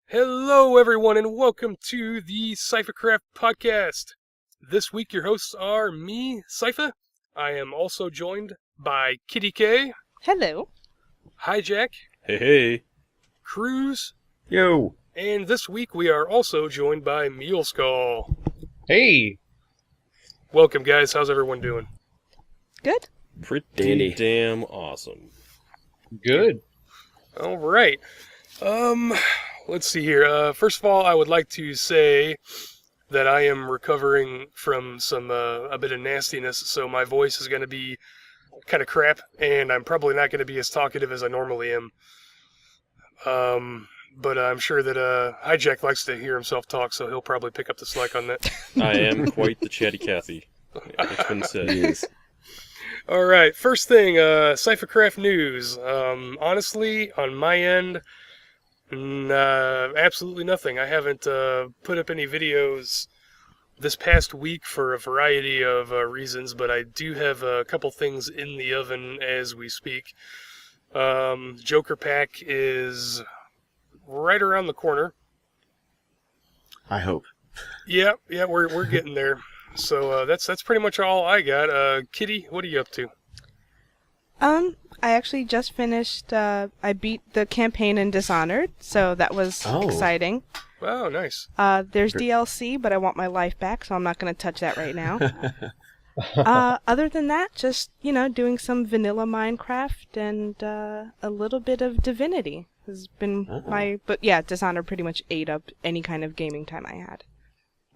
Hello, everyone, and welcome to the SifaCraft podcast. This week, your hosts are me, Sifa. I am also joined by Kitty K. Hello. Hijack. Hey. Cruz. Yo. And this week, we are also joined by Mealskull. Hey. Welcome, guys. How's everyone doing? Good. Pretty Dandy. damn awesome. Good. All right. Let's see here. First of all, I would like to say that I am recovering from a bit of nastiness, so my voice is going to be kind of crap, and I'm probably not going to be as talkative as I normally am. But I'm sure that Hijack likes to hear himself talk, so he'll probably pick up the slack on that. I am quite the chatty Cathy. It's been said. Yes. All right, first thing, SifaCraft news. Honestly, on my end, absolutely nothing. I haven't put up any videos this past week for a variety of reasons, but I do have a couple things in the oven as we speak. Joker Pack is right around the corner. I hope. Yeah, we're getting there. So that's pretty much all I got. Kitty, what are you up to? I actually just finished, I beat the campaign in Dishonored, so that was exciting. Oh, nice. There's DLC, but I want my life back, so I'm not going to touch that right now. Other than that, just, doing some vanilla Minecraft and a little bit of Divinity has been but yeah, Dishonored pretty much ate up any kind of gaming time I had.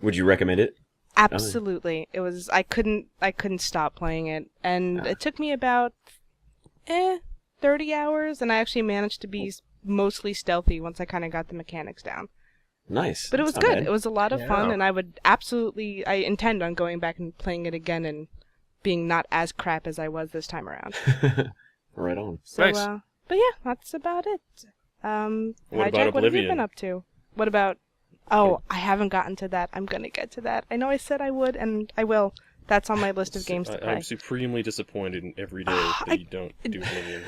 Would you recommend it? Absolutely. It was, I couldn't stop playing it, and it took me about 30 hours, and I actually managed to be mostly stealthy once I kind of got the mechanics down. Nice. But it was That's not good. bad. It was a lot of fun, and I intend on going back and playing it again and being not as crap as I was this time around. Right on. So, Nice. But yeah, that's about it. What Hijack, about what have you Oblivion? been up to? What about... Oh, I haven't gotten to that. I'm going to get to that. I know I said I would, and I will. That's on my list of games to play. I'm supremely disappointed in every day that you don't do Oblivion.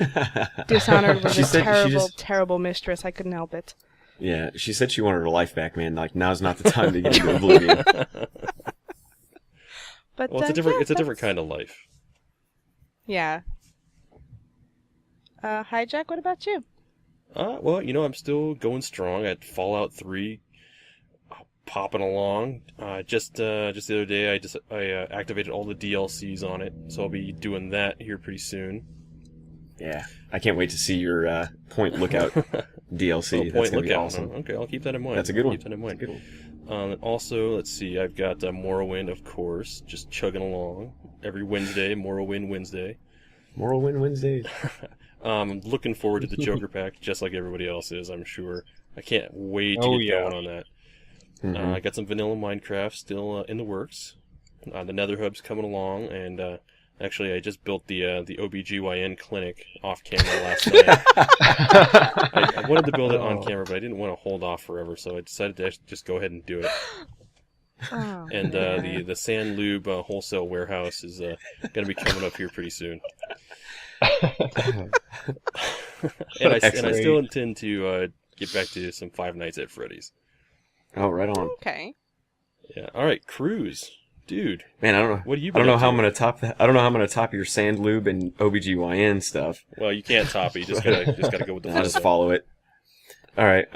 Dishonored was She a said she terrible, just- terrible mistress. I couldn't help it. Yeah, she said she wanted her life back, man. Like, now's not the time to get into Oblivion. But Well, it's a different kind of life. Yeah. Hijack, what about you? Well, I'm still going strong at Fallout 3, popping along. Just the other day, I activated all the DLCs on it, so I'll be doing that here pretty soon. Yeah. I can't wait to see your Point Lookout DLC. Oh, That's Point gonna be Lookout. awesome. Huh? Okay, I'll keep that in mind. That's a good one. Keep that in mind. That's a good one. Also, let's see, I've got Morrowind, of course, just chugging along. Every Wednesday, Morrowind Wednesday. Morrowind Wednesdays. I'm looking forward to the Joker Pack, just like everybody else is, I'm sure. I can't wait to get going on that. Mhm. I got some vanilla Minecraft still in the works. The Nether Hub's coming along, and actually I just built the OBGYN clinic off camera last night. I wanted to build it on camera, but I didn't want to hold off forever, so I decided to just go ahead and do it. Oh, And the Sand Lube wholesale warehouse is going to be coming up here pretty soon. and I still intend to get back to some Five Nights at Freddy's. Oh, right on. okay. Yeah. All right, Cruz, dude. Man, I don't know. What have you I don't been know up how to? I'm gonna top that. I don't know how I'm gonna top your Sand Lube and OBGYN stuff. Well, you can't top it. You just gotta go with the I'll just flow. follow it. All right.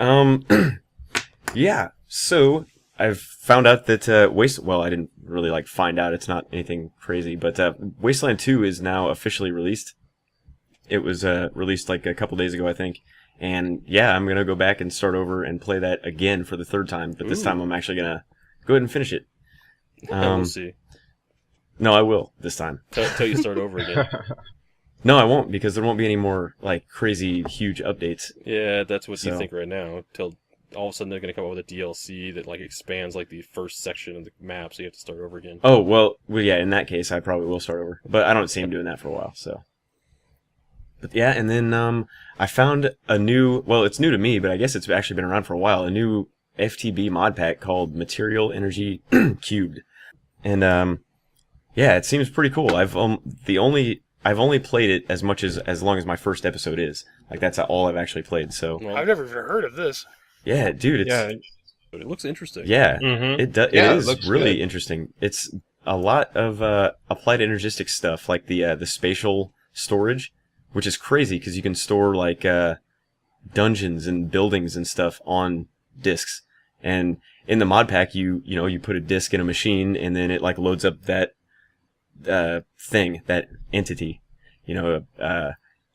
Yeah. So I've found out that Well, I didn't really find out. It's not anything crazy, but Wasteland 2 is now officially released. It was released a couple days ago, I think. And yeah, I'm gonna go back and start over and play that again for the third time. But this Ooh. time, I'm actually gonna go ahead and finish it. We'll see. No, I will this time. Till you start over again. No, I won't, because there won't be any more crazy huge updates. Yeah, that's what you So- think right now. Till all of a sudden they're gonna come up with a DLC that expands the first section of the map, so you have to start over again. Oh well, yeah. In that case, I probably will start over. But I don't see him doing that for a while. So. But yeah, and then I found a new. Well, it's new to me, but I guess it's actually been around for a while. A new FTB mod pack called Material Energy Cubed, and yeah, it seems pretty cool. I've only played it as long as my first episode is. That's all I've actually played. So Well, I've never even heard of this. Yeah, dude, it's Yeah. But it looks interesting. yeah, Mm-hmm. it Yeah, it is looks really good. interesting. It's a lot of applied energistic stuff, like the spatial storage, which is crazy because you can store like dungeons and buildings and stuff on disks. And in the mod pack, you put a disk in a machine, and then it like loads up that thing, that entity.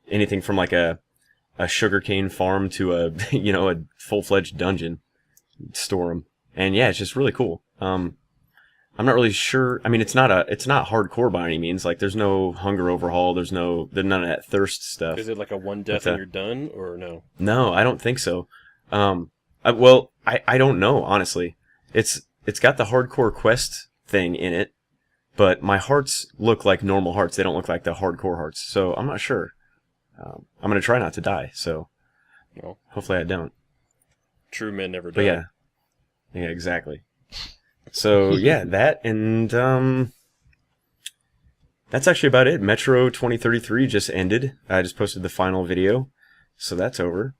Anything from like a sugarcane farm to a a full-fledged dungeon. Store them, and yeah, it's just really cool. I'm not really sure. I mean, it's not hardcore by any means. Like, there's no hunger overhaul. There's none of that thirst stuff. Is it like a one death and you're done, or no? No, I don't think so. I don't know, honestly. It's got the hardcore quest thing in it, but my hearts look like normal hearts. They don't look like the hardcore hearts. So I'm not sure. I'm gonna try not to die. So No. hopefully I don't. True men never die. But yeah, exactly. So yeah, that and that's actually about it. Metro 2033 just ended. I just posted the final video, so that's over.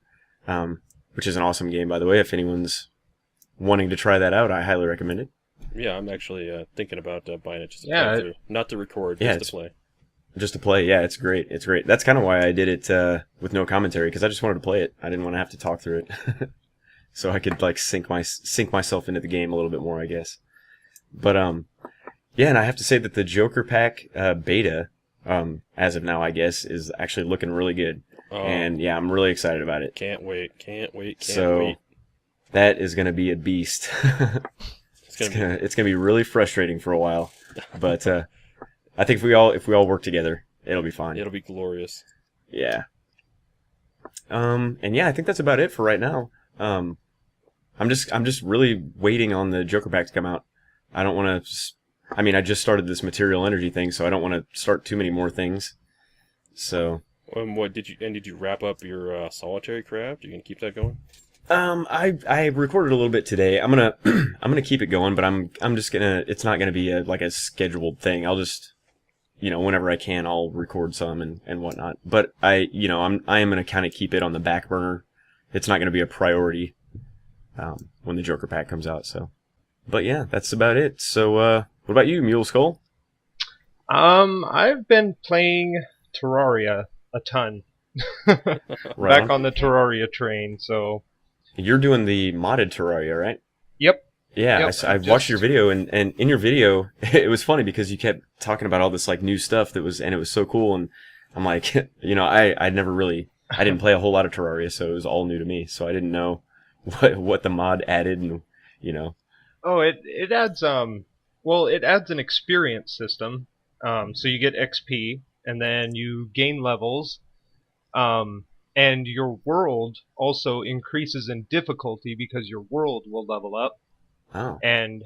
Which is an awesome game, by the way. If anyone's wanting to try that out, I highly recommend it. Yeah, I'm actually thinking about buying it just to Yeah, play through. Not to record, Yeah, just to play. Just to play, yeah, it's great. It's great. That's kind of why I did it with no commentary, because I just wanted to play it. I didn't want to have to talk through it. So I could like sink myself into the game a little bit more, I guess. But yeah, and I have to say that the Joker Pack beta, as of now, I guess, is actually looking really good. Oh, And yeah, I'm really excited about it. can't wait. So that is going to be a beast. It's gonna be really frustrating for a while, but I think if we all work together, it'll be fine. It'll be glorious. Yeah. And yeah, I think that's about it for right now. I'm just really waiting on the Joker Pack to come out. I don't want to. I mean, I just started this material energy thing, so I don't want to start too many more things. So. What did you wrap up your solitary craft? You gonna keep that going? I recorded a little bit today. I'm gonna keep it going, but I'm just gonna. It's not gonna be like a scheduled thing. I'll just, whenever I can, I'll record some and whatnot. But I am gonna kind of keep it on the back burner. It's not gonna be a priority when the Joker Pack comes out. So, but yeah, that's about it. So, what about you, Mule Skull? I've been playing Terraria a ton. Right Back on. on the Terraria train, so You're doing the modded Terraria, right? yep. Yeah, Yep, I watched your just- video, and in your video, it was funny because you kept talking about all this like new stuff and it was so cool, and I'm like, I didn't play a whole lot of Terraria, so it was all new to me, so I didn't know what the mod added, and Oh, it adds it adds an experience system. So you get XP and then you gain levels. And your world also increases in difficulty because your world will level up. oh, And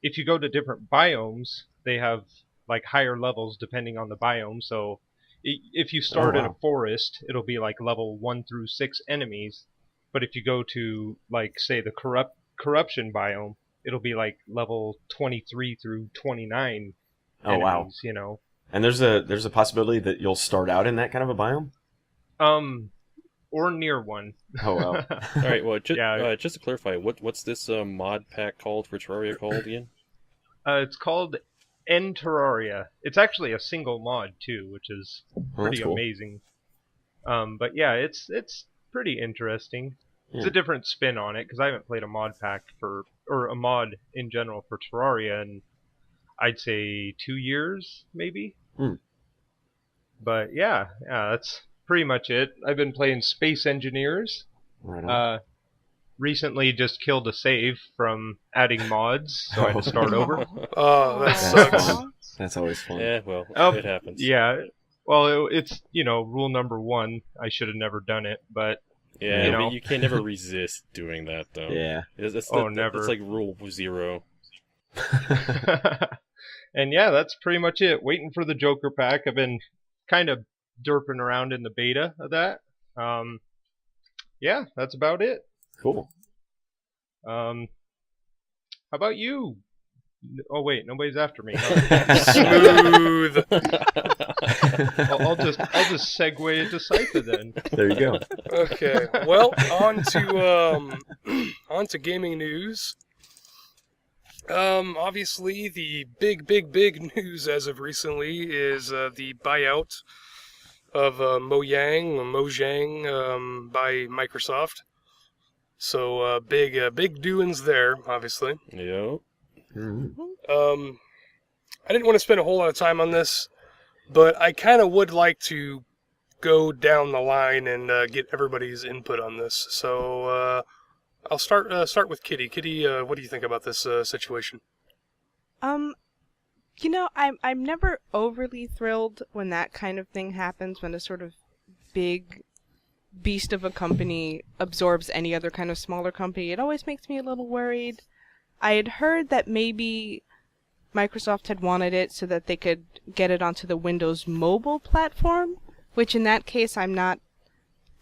if you go to different biomes, they have like higher levels depending on the biome. So if you start in a wow. forest, it'll be like level 1 through 6 enemies. But if you go to like say the corruption biome, it'll be like level 23 through 29 oh wow. enemies, And there's a possibility that you'll start out in that kind of a biome. Or near one. Oh wow. All right. Well, Yeah. just to clarify, what's this mod pack called for Terraria called again? It's called N Terraria. It's actually a single mod too, which is Well, pretty that's cool. amazing. But yeah, it's pretty interesting. It's Yeah. a different spin on it because I haven't played a mod pack or a mod in general for Terraria in I'd say 2 years maybe. Hmm. But yeah, that's pretty much it. I've been playing Space Engineers. Right on. Recently just killed a save from adding mods, so I had to start over. Oh, that That's sucks. fun. That's always fun. Yeah, well, Oh, it happens. Yeah, well, it's rule number 1. I should have never done it, but Yeah, You but know. you can never resist doing that, though. Yeah. Never. never. It's like rule 0. and yeah, that's pretty much it. Waiting for the Joker pack. I've been kind of derping around in the beta of that. Yeah, that's about it. Cool. How about you? Oh wait, nobody's after me. Huh? Smooth. I'll just segue into Cypher then. There you go. Okay, well, on to gaming news. Obviously, the big news as of recently is the buyout of Mojang by Microsoft. So big doings there, obviously. Yep. I didn't want to spend a whole lot of time on this, but I kind of would like to go down the line and get everybody's input on this. So I'll start with Kitty. Kitty, what do you think about this situation? You know, I'm never overly thrilled when that kind of thing happens, when a sort of big beast of a company absorbs any other kind of smaller company. It always makes me a little worried. I had heard that maybe Microsoft had wanted it so that they could get it onto the Windows mobile platform, which in that case I'm not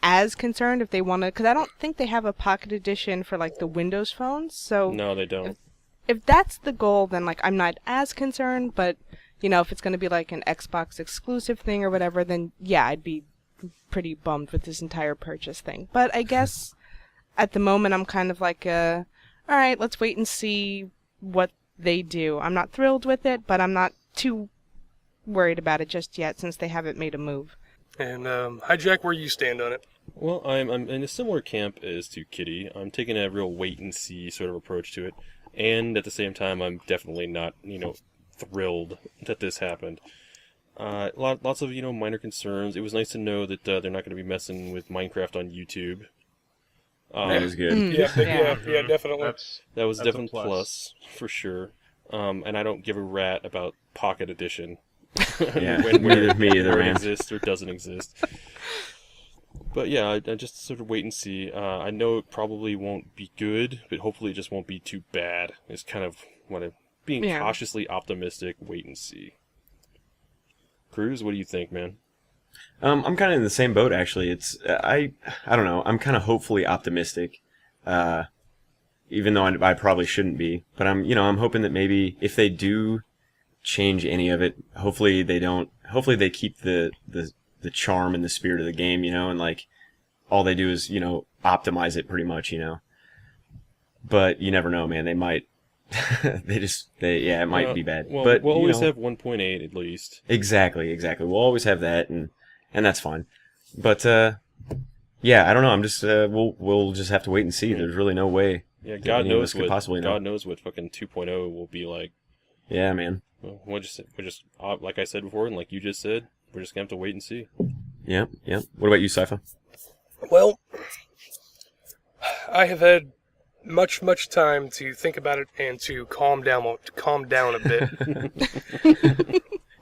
as concerned if they want to, because I don't think they have a Pocket Edition for like the Windows phones. So No, they don't. if that's the goal, then like I'm not as concerned. But you know, if it's going to be like an Xbox exclusive thing or whatever, then yeah, I'd be pretty bummed with this entire purchase thing. But I guess at the moment I'm kind of like, all right, let's wait and see what they do. I'm not thrilled with it, but I'm not too worried about it just yet since they haven't made a move. And Hijack, where you stand on it? Well, I'm in a similar camp as to Kitty. I'm taking a real wait and see sort of approach to it, and at the same time, I'm definitely not, thrilled that this happened. Lots of minor concerns. It was nice to know that they're not going to be messing with Minecraft on YouTube. That was good. Yeah, definitely. That was That's a definitely plus. for sure. And I don't give a rat about Pocket Edition. Yeah, when neither me either, where it man. exists or doesn't exist. But yeah, I just sort of wait and see. I know it probably won't be good, but hopefully it just won't be too bad. It's kind of what I'm being cautiously optimistic. Wait and see. Cruz, what do you think, man? I'm kind of in the same boat, actually. It's I don't know. I'm kind of hopefully optimistic, even though I probably shouldn't be. But I'm hoping that maybe if they do change any of it, hopefully they don't. Hopefully they keep the charm and the spirit of the game, and like all they do is optimize it pretty much, But you never know, man. They might. It might be bad. Well, but we'll always have 1.8 at least. Exactly. We'll always have that, and that's fine. But yeah, I don't know. I'm just we'll just have to wait and see. There's really no way. Yeah, that God any of knows us could possibly know. God knows what fucking 2.0 will be like. Yeah, man. Well, we're just like I said before, and like you just said, we're just gonna have to wait and see. Yep. What about you, Sypha? Well, I have had much time to think about it and to calm down a bit. He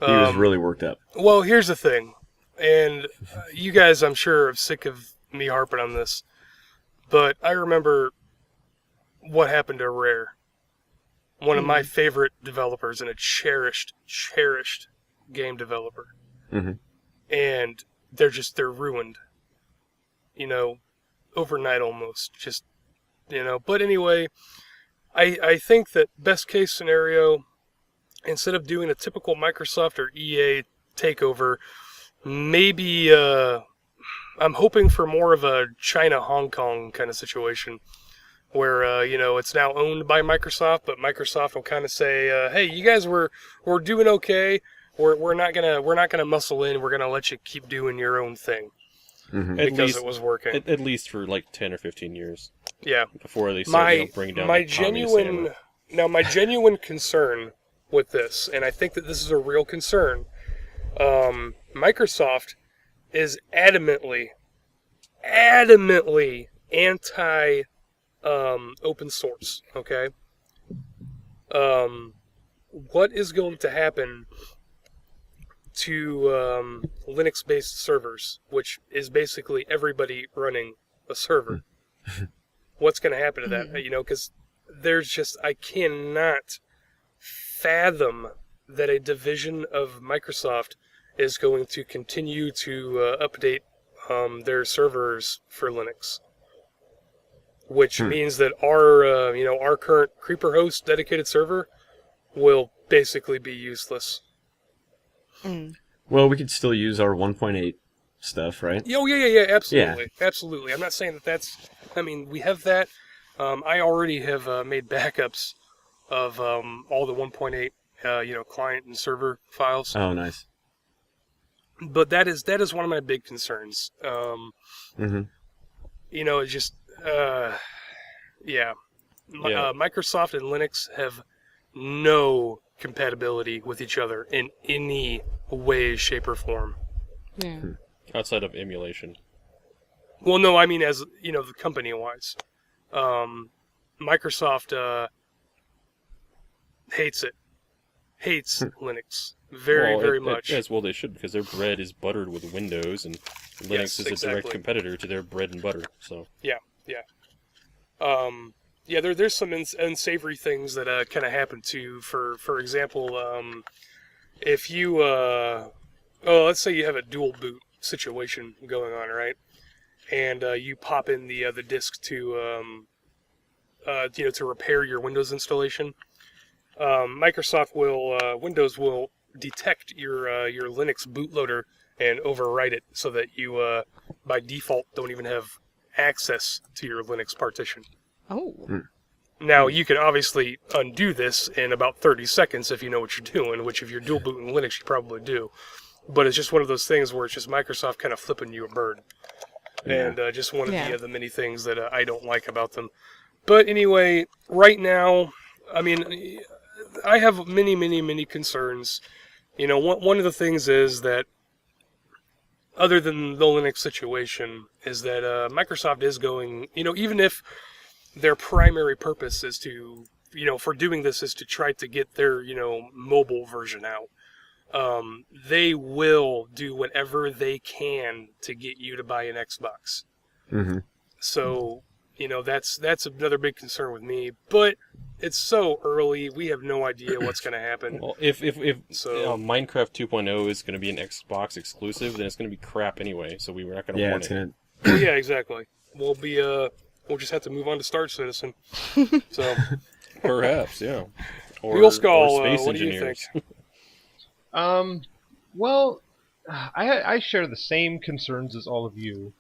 was really worked up. Well, here's the thing, and you guys, I'm sure, are sick of me harping on this, but I remember what happened to Rare, one of my favorite developers and a cherished game developer, and they're ruined, overnight almost, just. But anyway, I think that best case scenario, instead of doing a typical Microsoft or EA takeover, maybe I'm hoping for more of a China-Hong Kong kind of situation, where it's now owned by Microsoft, but Microsoft will kind of say, hey, you guys we're doing okay. We're not gonna muscle in. We're gonna let you keep doing your own thing. Because it was working. At least for like 10 or 15 years. Yeah. Before they start bringing down my the communist my genuine concern with this, and I think that this is a real concern, Microsoft is adamantly anti open source, okay? What is going to happen to Linux-based servers, which is basically everybody running a server? What's going to happen to that? Because I cannot fathom that a division of Microsoft is going to continue to update their servers for Linux, which means that our current Creeper host dedicated server will basically be useless. Well, we could still use our 1.8 stuff, right? Oh, yeah, absolutely. Absolutely. I'm not saying that that's... I mean, we have that. I already have made backups of all the 1.8, client and server files. Oh, nice. But that is one of my big concerns. Mm-hmm. It's just... yeah. Microsoft and Linux have no compatibility with each other in any way, shape, or form. Yeah. Outside of emulation. Well, no, I mean as the company-wise. Microsoft hates it. Hates Linux very much. As well they should, because their bread is buttered with Windows, and Linux is a direct competitor to their bread and butter. So yeah. There's some unsavory things that kind of happen too. For example, if you let's say you have a dual boot situation going on, right? And you pop in the disk to repair your Windows installation. Windows will detect your Linux bootloader and overwrite it so that you by default don't even have access to your Linux partition. Oh. Now, you can obviously undo this in about 30 seconds if you know what you're doing, which if you're dual booting Linux, you probably do. But it's just one of those things where it's just Microsoft kind of flipping you a bird. Yeah. And just one of the many things that I don't like about them. But anyway, right now, I mean, I have many concerns. One of the things is that, other than the Linux situation, is that Microsoft is going, even if their primary purpose is to, for doing this is to try to get their, mobile version out. They will do whatever they can to get you to buy an Xbox. Mm-hmm. So, that's another big concern with me. But it's so early; we have no idea what's going to happen. Well, if Minecraft 2.0 is going to be an Xbox exclusive, then it's going to be crap anyway. So we were not going to want it. Yeah, exactly. We'll just have to move on to Star Citizen. So perhaps, yeah. Or Real Skull, or space what do you engineers. think? Well, I share the same concerns as all of you.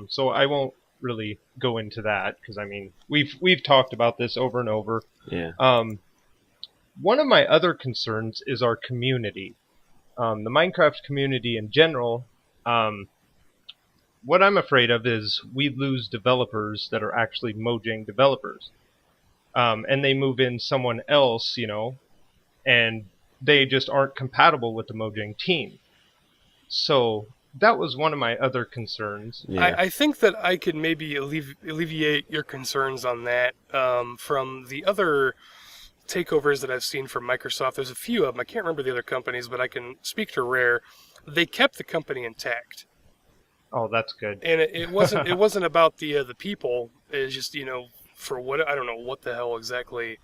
So I won't really go into that because I mean we've talked about this over and over. Yeah. One of my other concerns is our community, the Minecraft community in general. What I'm afraid of is we lose developers that are actually Mojang developers, and they move in someone else, and they just aren't compatible with the Mojang team. So that was one of my other concerns. Yeah. I think that I could maybe alleviate your concerns on that from the other takeovers that I've seen from Microsoft. There's a few of them. I can't remember the other companies, but I can speak to Rare. They kept the company intact. Oh, that's good. And it wasn't about the people. It's just for what I don't know what the hell exactly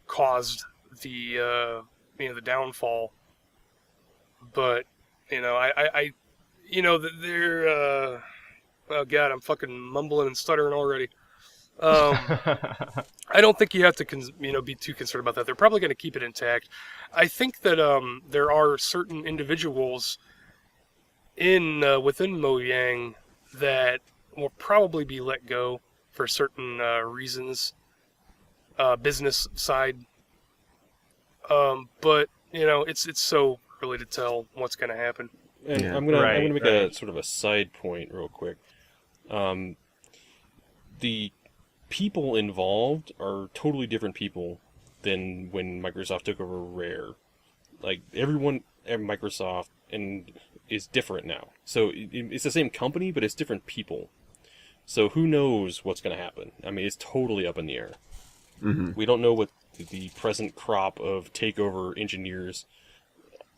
caused the the downfall. But they're oh god, I'm fucking mumbling and stuttering already. I don't think you have to be too concerned about that. They're probably going to keep it intact. I think that there are certain individuals within Mojang that will probably be let go for certain reasons, business side. But it's so early to tell what's going to happen. And Yeah. I'm gonna make a Right. sort of a side point real quick. The people involved are totally different people than when Microsoft took over Rare. Like everyone at Microsoft is different now. So it's the same company, but it's different people. So who knows what's going to happen? I mean, it's totally up in the air. Mm-hmm. We don't know what the present crop of takeover engineers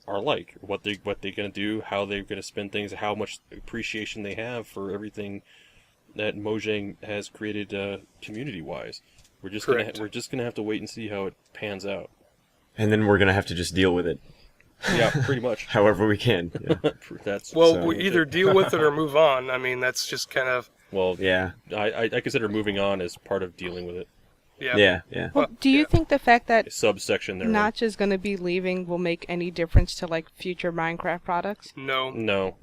are like, what they're going to do, how they're going to spend things, how much appreciation they have for everything that Mojang has created community-wise. We're just gonna have to wait and see how it pans out. And then we're gonna have to just deal with it, Yeah, pretty much. however we can. Yeah. We either deal with it or move on. I mean, that's just kind of Well, Yeah. I consider moving on as part of dealing with it. Yeah. Yeah. Well, do you yeah. think the fact that A subsection there. Notch is going to be leaving will make any difference to like future Minecraft products? No, No,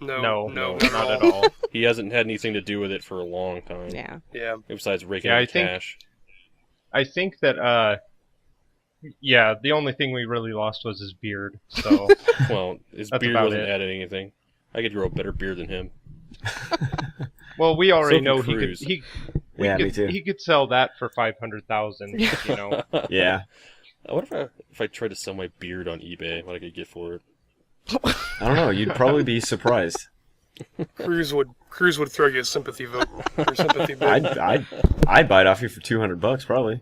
no, No, not not at all. he hasn't had anything to do with it for a long time. Yeah. Yeah. Besides raking Yeah, in I think- cash. I think that yeah, the only thing we really lost was his beard. So Well, his That's beard about wasn't it. adding anything. I could grow a better beard than him. well, we already So know can he could Cruz. Yeah, me too. he could sell that for 500,000. You know. Yeah. I wonder if I tried to sell my beard on eBay, what I could get for it. I don't know. You'd probably be surprised. Cruz would throw you a sympathy vote or sympathy bid. I'd buy it off you for $200 probably.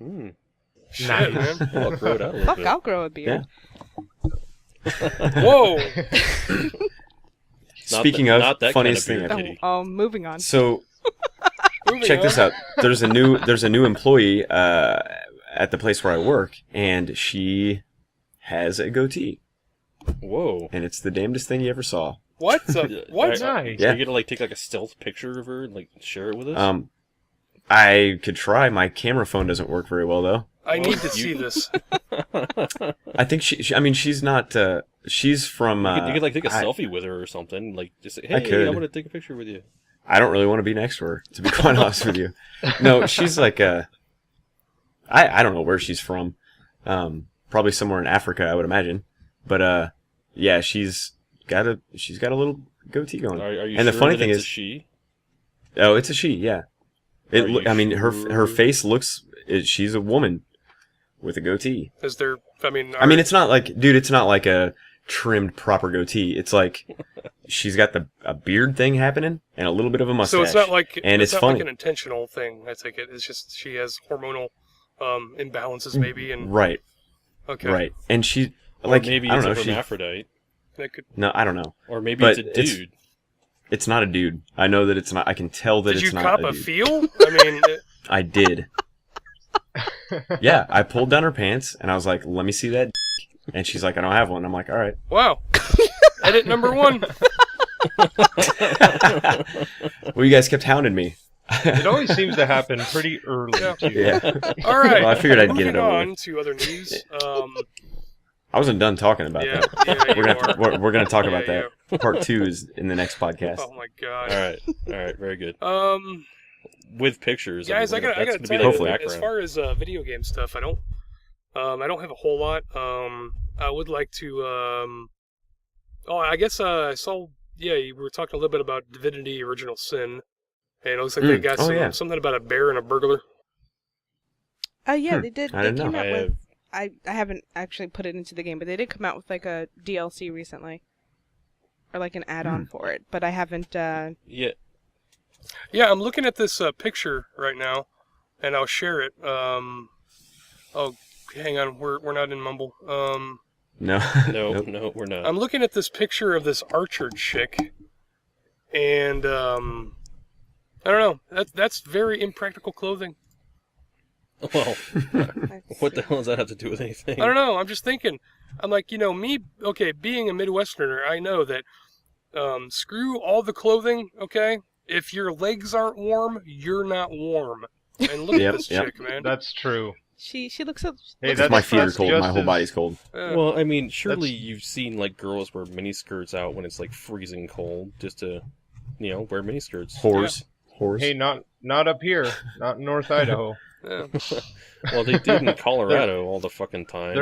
Shit, Nice. man. Well, I'll grow it out a little Fuck, bit. I'll grow a beard. Whoa. Speaking not of that funniest kind of thing, beard. ever. Oh, moving on. So Moving check on. this out. There's a new employee at the place where I work, and she has a goatee, Whoa. and it's the damnedest thing you ever saw. What? The, what? Nice. Are Yeah. you gonna like take like a stealth picture of her and like share it with us? I could try. My camera phone doesn't work very well though. I need to You- see this. I think I mean, she's not. She's from. You could like take a I- selfie with her or something. Like just say, hey, could. I want to take a picture with you. I don't really want to be next to her, to be quite honest with you. No, she's like I don't know where she's from. Probably somewhere in Africa, I would imagine. But yeah, she's got a little goatee going. Are you and the sure funny that thing it's is, a she? oh, it's a she. Yeah. Are you I mean, her sure? face looks. She's a woman with a goatee. Is there? I mean, I mean, it's not like, dude, it's not like a trimmed proper goatee. It's like she's got a beard thing happening and a little bit of a mustache. so it's not like and it's it's not funny. like an intentional thing. I take it. It's just she has hormonal imbalances maybe, and Right, okay, right. And she, Or like, maybe I it's don't a know. She, hermaphrodite. that could. no, I don't know. Or maybe But it's a it's- dude. It's not a dude. I know that it's not. I can tell that Did it's you not cop a a dude. feel? I mean, I did. Yeah, I pulled down her pants and I was like, "Let me see that." And she's like, "I don't have one." I'm like, "All right." wow. Edit number 1. Well, you guys kept hounding me. It always seems to happen pretty early Yeah. too. Yeah, All right. Well, I figured I'd get Moving it over on with. to other news. I wasn't done talking about Yeah, that. yeah, We're gonna we're gonna talk Yeah, about that. Part 2 is in the next podcast. Oh my god. All right, very good. With pictures, Guys, I mean, gotta that's tell gonna be you, like Hopefully. the as background. far as video game stuff, I don't have a whole lot. I would like to. Oh, I guess I saw. Yeah, you were talking a little bit about Divinity: Original Sin, and it looks like they got Oh, yeah. something about a bear and a burglar. Oh yeah, they did. I They didn't came know. out I with. have, I haven't actually put it into the game, but they did come out with like a DLC recently, or like an add-on for it. But I haven't. yeah, Yeah, I'm looking at this picture right now, and I'll share it. Oh, hang on, we're not in Mumble. No, no, Nope. no, we're not. I'm looking at this picture of this archer chick, and I don't know. That's very impractical clothing. Well, Let's what the see. hell does that have to do with anything? I don't know. I'm just thinking. I'm like, me. Okay, being a Midwesterner, I know that. Screw all the clothing. Okay, if your legs aren't warm, you're not warm. And look Yep, at this yep. chick, man. That's true. She looks up. Hey, looks that's my feet are that's cold. just My whole as- body's cold. Well, I mean, surely That's- you've seen like girls wear miniskirts out when it's like freezing cold, just to, wear miniskirts. Whores. Whores. Hey, not up here, not in North Idaho. Yeah. Well, they did in Colorado all the fucking time.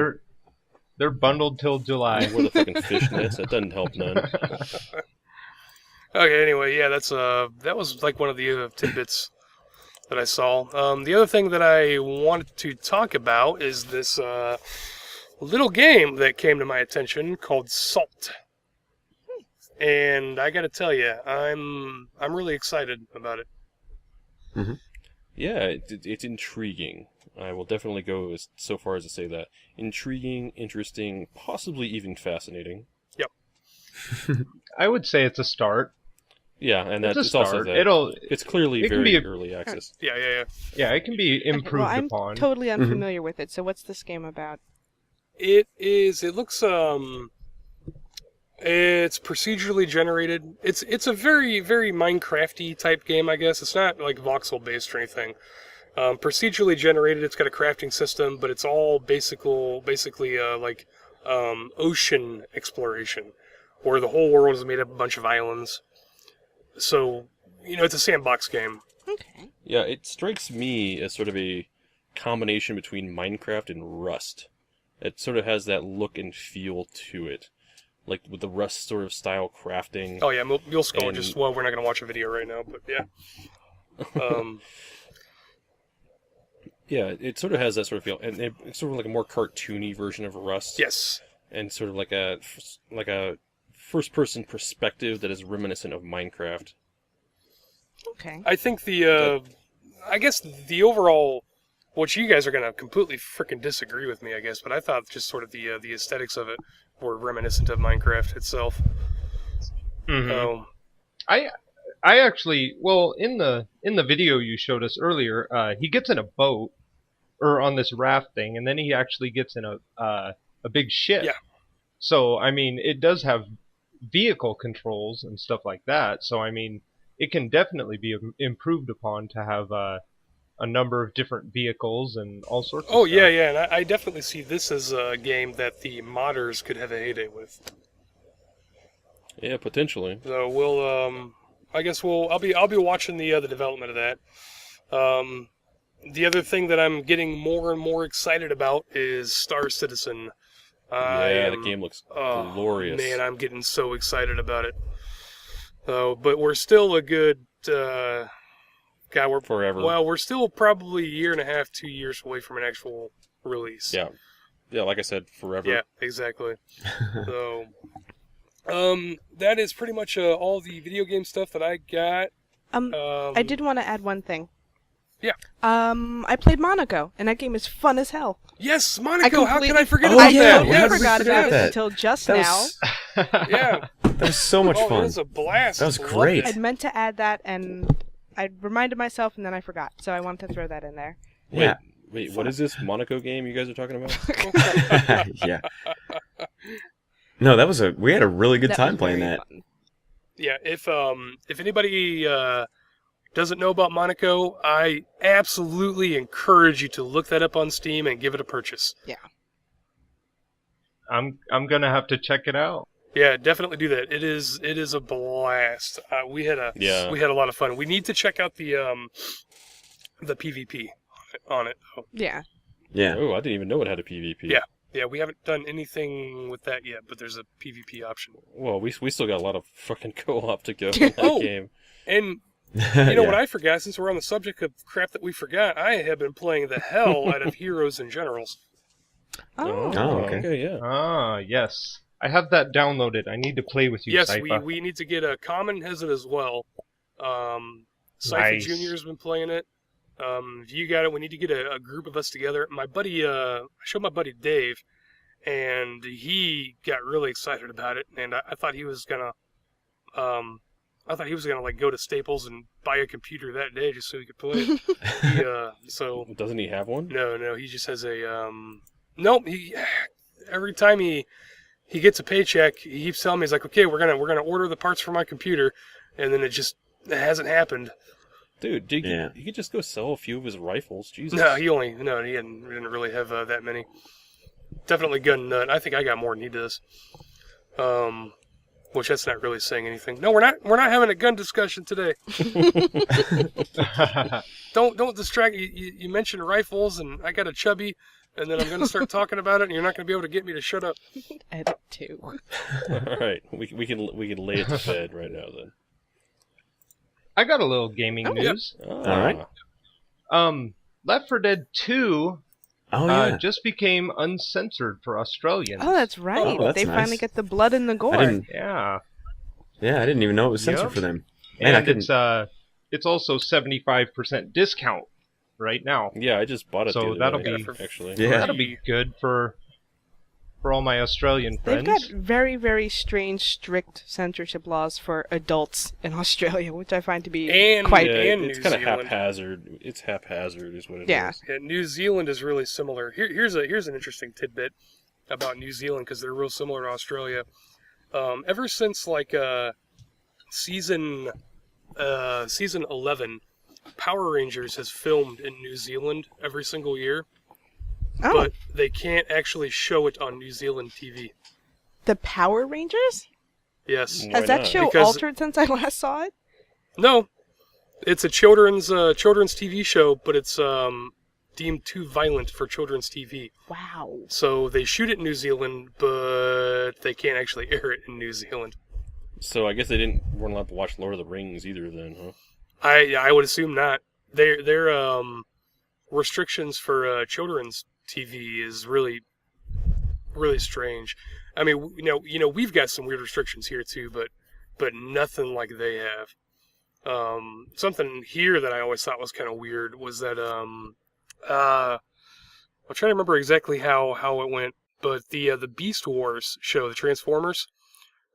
They're bundled till July. They wear the fucking fishnets. That doesn't help none. Okay. Anyway, yeah, that was like one of the tidbits that I saw. The other thing that I wanted to talk about is this little game that came to my attention called Salt. And I got to tell you, I'm really excited about it. Yeah, it's intriguing. I will definitely go so far as to say that. Intriguing, interesting, possibly even fascinating. I would say it's a start. Yeah, and It's a it's also start. that it's clearly it can very be a- early access. Yeah. Yeah, it can be Okay, improved well, I'm upon. totally unfamiliar with it. So what's this game about? It looks it's procedurally generated. It's a very, very Minecrafty type game, I guess. It's not like voxel based or anything. Procedurally generated. It's got a crafting system, but it's all basically like ocean exploration, where the whole world is made up of a bunch of islands. So, it's a sandbox game. Okay. Yeah, it strikes me as sort of a combination between Minecraft and Rust. It sort of has that look and feel to it. Like with the Rust sort of style crafting. Oh yeah, Mule Skull. And- We're not gonna watch a video right now, but yeah. Yeah, it sort of has that sort of feel, and it's sort of like a more cartoony version of Rust. Yes. And sort of like a first-person perspective that is reminiscent of Minecraft. Okay. I think I guess the overall, which you guys are gonna completely freaking disagree with me, I guess, but I thought just sort of the aesthetics of it were reminiscent of Minecraft itself. Mm-hmm. I actually, well, in the video you showed us earlier, he gets in a boat or on this raft thing, and then he actually gets in a big ship. Yeah. So I mean, it does have vehicle controls and stuff like that. So I mean, it can definitely be improved upon to have a number of different vehicles and all sorts of Oh stuff. yeah, and I definitely see this as a game that the modders could have a heyday with. Yeah, potentially. So I'll be watching the development of that. The other thing that I'm getting more and more excited about is Star Citizen. The game looks glorious. Man, I'm getting so excited about it. But we're still a good we're Forever. Well, we're still probably a year and a half, 2 years away from an actual release. Yeah, like I said, forever. Yeah, exactly. So, that is pretty much all the video game stuff that I got. I did want to add one thing. Yeah. I played Monaco, and that game is fun as hell. Yes, Monaco. How can I completely- forget Oh, about yeah, that? how I did we forgot forget about it that? until just That now. was, Yeah. that was so much Oh, fun. it was a blast. That was Loved great. it. I'd meant to add that, and I reminded myself, and then I forgot. So I wanted to throw that in there. Yeah. Wait, what is this Monaco game you guys are talking about? Yeah. No, we had a really good That time was playing very that. fun. Yeah, if anybody doesn't know about Monaco, I absolutely encourage you to look that up on Steam and give it a purchase. I'm gonna have to check it out. Yeah, definitely do that. It is a blast. We had a lot of fun. We need to check out the PvP on it. Though. Yeah. Yeah. Oh, I didn't even know it had a PvP. Yeah. Yeah, we haven't done anything with that yet, but there's a PvP option. Well, we still got a lot of fucking co-op to go in that Oh. game. And you know Yeah. what I forgot? Since we're on the subject of crap that we forgot, I have been playing the hell out of Heroes and Generals. Oh. Oh, okay. Yeah. Ah, yes. I have that downloaded. I need to play with you, Yes, Sypha. we need to get a Common has it as well. Sypha Nice. Jr. has been playing it. If you got it, we need to get a group of us together. My buddy, I showed my buddy Dave, and he got really excited about it. And I thought he was gonna, like go to Staples and buy a computer that day just so he could play it. So Doesn't he have one? no, he just has a nope. He every time he gets a paycheck, he keeps telling me, he's like, okay, we're gonna order the parts for my computer, and then it hasn't happened. Dude, Yeah. he could just go sell a few of his rifles. Jesus. No, he didn't really have that many. Definitely gun nut. I think I got more than he does. Which that's not really saying anything. No, we're not having a gun discussion today. Don't distract. You mentioned rifles, and I got a chubby, and then I'm gonna start talking about it, and you're not gonna be able to get me to shut up. Edit 2. All right, we can lay it to bed right now then. I got a little gaming Oh, yeah. news. All right. Left 4 Dead 2 Oh, yeah. just became uncensored for Australians. Oh, that's right. Oh, that's they finally nice. get the blood and the gore. I didn't. Yeah. Yeah, I didn't even know it was censored Yep. for them. Man, I And couldn't. it's also 75% discount right now. Yeah, I just bought it. So the other that'll day, be- actually. Yeah. That'll be good for all my Australian They've friends. got very, very strange, strict censorship laws for adults in Australia, which I find to be And quite. Yeah, and it's New kind of Zealand. haphazard. It's haphazard, is what it is. Yeah. Yeah, New Zealand is really similar. Here's an interesting tidbit about New Zealand because they're real similar to Australia. Ever since like season 11, Power Rangers is filmed in New Zealand every single year, Oh, but they can't actually show it on New Zealand TV. the Power Rangers? Yes. Why Has that not? show Because- altered since I last saw it? No, it's a children's TV show, but it's deemed too violent for children's TV. Wow. So they shoot it in New Zealand, but they can't actually air it in New Zealand. So I guess they weren't allowed to watch Lord of the Rings either, then, huh? I would assume not. Their restrictions for children's TV is really strange. I mean, we've got some weird restrictions here too, but nothing like they have. Something here that I always thought was kind of weird was that I'm trying to remember exactly how it went, but the Beast Wars show, the Transformers,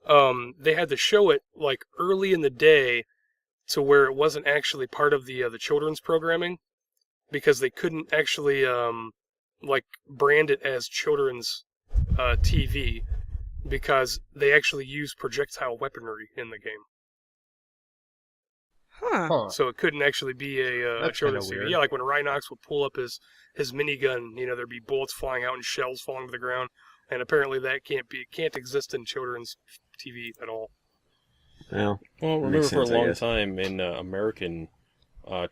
they had to show it like early in the day to where it wasn't actually part of the children's programming, because they couldn't actually like brand it as children's TV, because they actually use projectile weaponry in the game. Huh. Huh. So it couldn't actually be a That's children's kinda TV. weird. Yeah, like when Rhinox would pull up his minigun, there'd be bullets flying out and shells falling to the ground, and apparently that can't exist in children's TV at all. Well, Well, remember makes for a sense, I long guess. time in American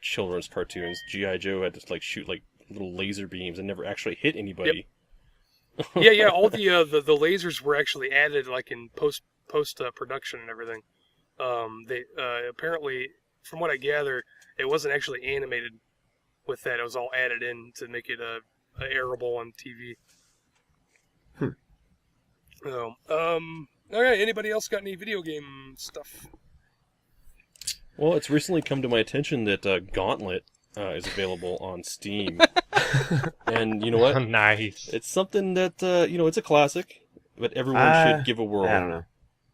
children's cartoons, G.I. Joe had to like shoot like little laser beams and never actually hit anybody. Yeah, all the lasers were actually added like in post production and everything. They apparently, from what I gather, it wasn't actually animated with that. It was all added in to make it airable on TV. All right. Anybody else got any video game stuff? Well, it's recently come to my attention that Gauntlet is available on Steam. And you know what? Nice. It's something that, it's a classic, but everyone should give a whirl. I don't know.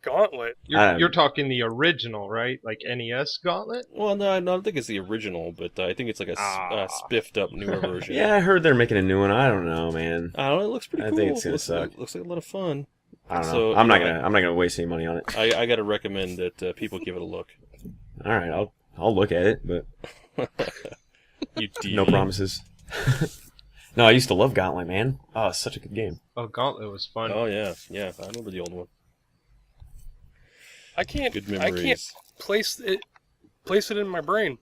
Gauntlet. You're talking the original, right? Like NES Gauntlet? Well, no, I don't think it's the original, but I think it's like a spiffed up newer version. Yeah, I heard they're making a new one. I don't know, man. I don't know, it looks pretty I cool. think it's gonna looks, suck. Looks like a lot of fun. I don't know. So, I'm not you know, gonna waste any money on it. I gotta recommend that people give it a look. All right, I'll look at it, but You no deviant. promises. No, I used to love Gauntlet, man. Oh, it's such a good game. Oh, Gauntlet was fun. Oh yeah, I remember the old one. I can't Good memories. place it in my brain.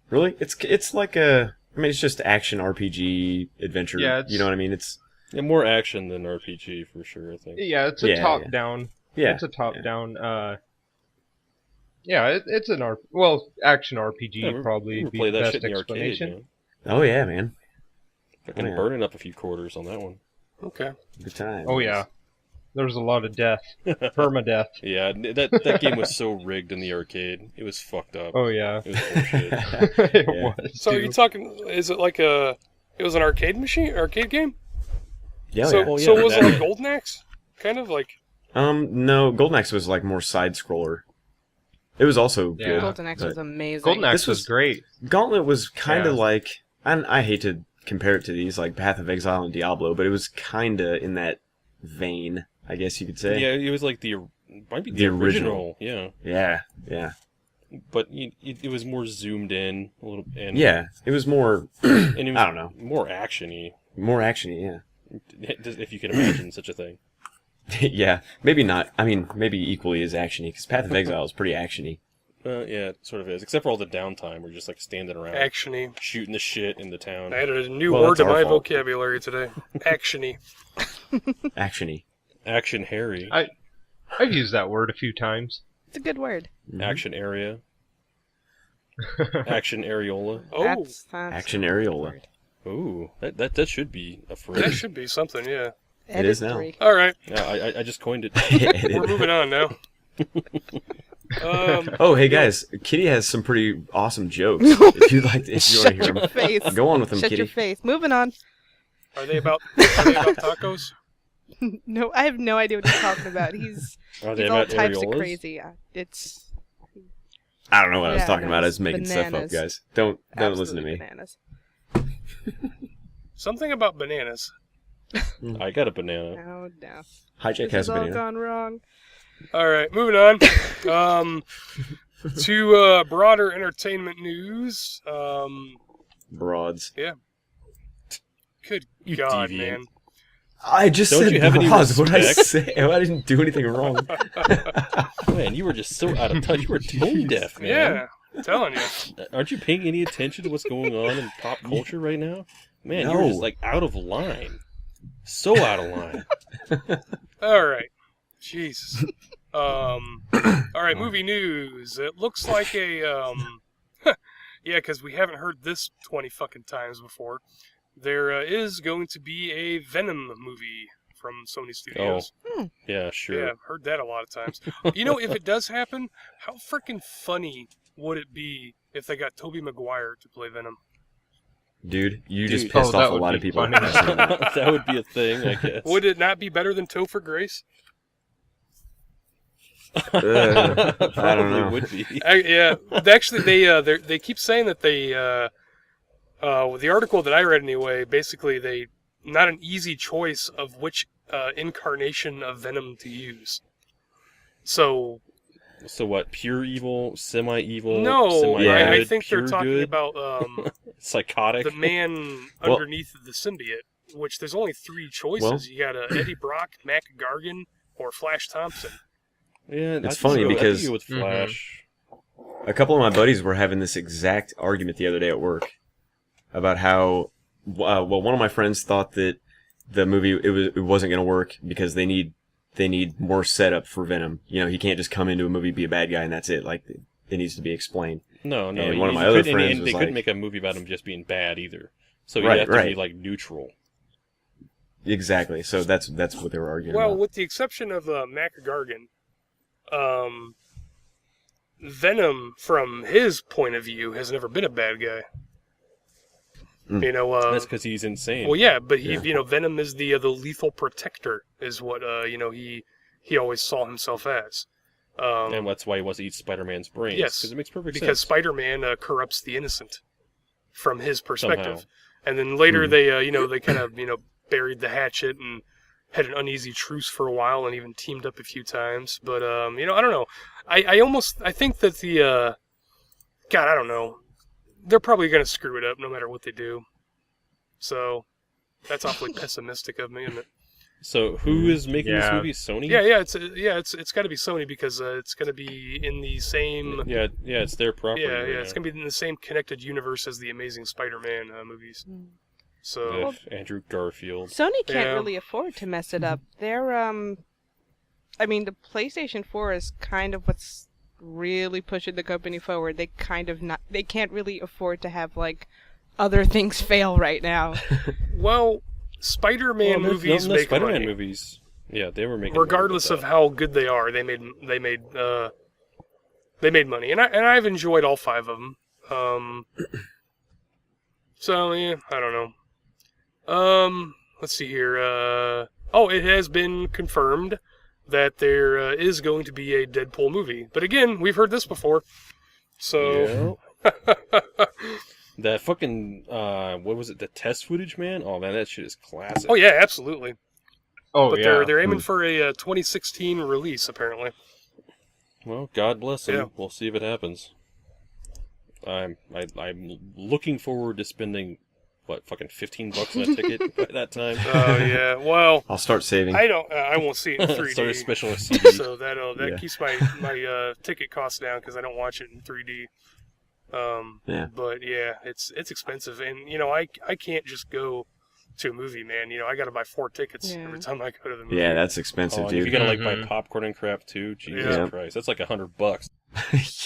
Really? It's like it's just action RPG adventure. Yeah, you know what I mean? It's Yeah, more action than RPG for sure, I think. Yeah, it's a Yeah, top-down. yeah. It's a top-down. It's an action RPG Yeah, probably we be play the that best shit in the arcade, explanation. man. Oh yeah, man. Fucking Oh, yeah. burning up a few quarters on that one. Okay. Good time. Oh yeah, there was a lot of death, permadeath. Yeah, that game was so rigged in the arcade. It was fucked up. Oh yeah, It was bullshit. it Yeah. was. So are you too. talking? Is it like it was an arcade game? Yeah, so yeah. Well, so yeah, was it that- like Golden Axe? Kind of like. No, Golden Axe was like more side scroller. It was also Yeah. good. Golden Axe but was amazing. Golden Axe This was was- great. Gauntlet was kind of Yeah. like, and I hate to compare it to these like Path of Exile and Diablo, but it was kind of in that vein, I guess you could say. Yeah, it was like might be The the original. original. Yeah, Yeah. but it was more zoomed in a little. And Yeah, it was more, and it was I don't know, more actiony, more actiony, yeah. if you can imagine such a thing. Yeah, maybe not. I mean, maybe equally as actiony, because Path of Exile is pretty actiony. Yeah, it sort of is. Except for all the downtime, we're just like standing around, Actiony. shooting the shit in the town. I added a new Well, word that's to our my fault. vocabulary today. Actiony. Actiony. Action Harry, I've used that word a few times. It's a good word. Mhm. Action Area, Action Areola. Oh, That's Action a good areola. word. Ooh, that should be a that phrase. should be something. Yeah. Edit is now. 3. All right, Yeah, I just coined it. we're moving on now. Oh, hey guys, Kitty has some pretty awesome jokes. If you want to Shut hear your them, face. go on with them, Shut Kitty. your face. Moving on. Are they about tacos? No, I have no idea what he's talking about. He's Are they all about types of areolas? crazy. It's I don't know what I was Yeah, talking no, about. I it's was making stuff up, bananas. guys. Don't listen to absolutely me. bananas. Something about bananas. I got a banana. No, no. Hijack This has has a all banana. gone wrong. All right, moving on. To broader entertainment news. Broads. Good You God, deviant. man. I just Don't said you have any broads. What did I respect? say? I didn't do anything wrong. Man, you were just so out of touch. You were tone deaf, man. Yeah, I'm telling you. Aren't you paying any attention to what's going on in pop culture right now? Man, No. you were just like out of line. So out of line. All right. Jesus. All right, movie news. It looks like a yeah, because we haven't heard this 20 fucking times before. There is going to be a Venom movie from Sony Studios. Yeah, sure. Yeah, I've heard that a lot of times. You know, if it does happen, how freaking funny would it be if they got Tobey Maguire to play Venom? Dude, you Dude. just pissed Oh, that off a would lot be of people. funny. That would be a thing, I guess. Would it not be better than Topher Grace? I don't Probably know. would be. Yeah, actually, they keep saying that the article that I read anyway, basically they not an easy choice of which incarnation of Venom to use. So So what? Pure evil, semi-evil, no, semi-good, I think they're pure talking good, about psychotic. the man Well- underneath the symbiote, which there's only three choices. Well- You got Eddie Brock, Mac Gargan, or Flash Thompson. Yeah, It's I'd funny go- I'd because- go with Flash. A couple of my buddies were having this exact argument the other day at work about how, well, one of my friends thought that the movie it wasn't going to work because they need more setup for Venom. You know, he can't just come into a movie, be a bad guy, and that's it. Like it needs to be explained. No. And one of you my other couldn't- friends and was they like- couldn't make a movie about him just being bad either. So you Right, have to be right. like neutral. Exactly. So that's what they were arguing Well, about. with the exception of Mac Gargan, Venom, from his point of view, has never been a bad guy. Mm. You know, That's because he's insane. well, yeah, but he, Yeah. you know, Venom is the lethal protector, is what you know he always saw himself as. And that's why he wants to eat Spider-Man's brains. Yes, because it makes perfect because sense. Spider-Man corrupts the innocent from his perspective, Somehow. and then later Mhm. they, you know, they kind of, you know, buried the hatchet and had an uneasy truce for a while, and even teamed up a few times. But you know, I don't know. I think that the God, I don't know. They're probably gonna screw it up no matter what they do. So that's awfully pessimistic of me, isn't it? So who is making this Yeah. movie? Sony? Yeah, it's got to be Sony because it's gonna be in the same. Yeah, it's their property. Yeah, right it's now. gonna be in the same connected universe as the Amazing Spider-Man movies. So Ugh, Andrew Garfield. Sony can't Yeah. really afford to mess it up. They're I mean, the PlayStation 4 is kind of what's really pushing the company forward. They can't really afford to have like other things fail right now. well, Spider-Man Well, movies no make Spider-Man money, movies. Yeah, they were making. regardless money of with how good they are. They made money, and I've enjoyed all 5 of them. So yeah, I don't know. Let's see here. It has been confirmed that there is going to be a Deadpool movie. But again, we've heard this before. So that. That fucking what was it? The test footage, man. Oh man, that shit is classic. oh yeah, absolutely. Oh But yeah. they're aiming for a 2016 release apparently. Well, God bless them. Yeah. We'll see if it happens. I'm looking forward to spending fucking $15 on a ticket by that time. Oh yeah. Well, I'll start saving. I won't see it in 3D. Start a special CD. So that Yeah. keeps my ticket costs down because I don't watch it in 3D. Yeah. But yeah, it's expensive, and you know I can't just go to a movie, man. You know I got to buy 4 tickets Yeah. every time I go to the movie. Yeah, that's Oh, expensive, and if you dude. gotta like buy Mhm. popcorn and crap too, Jesus Yeah. Christ, that's like $100.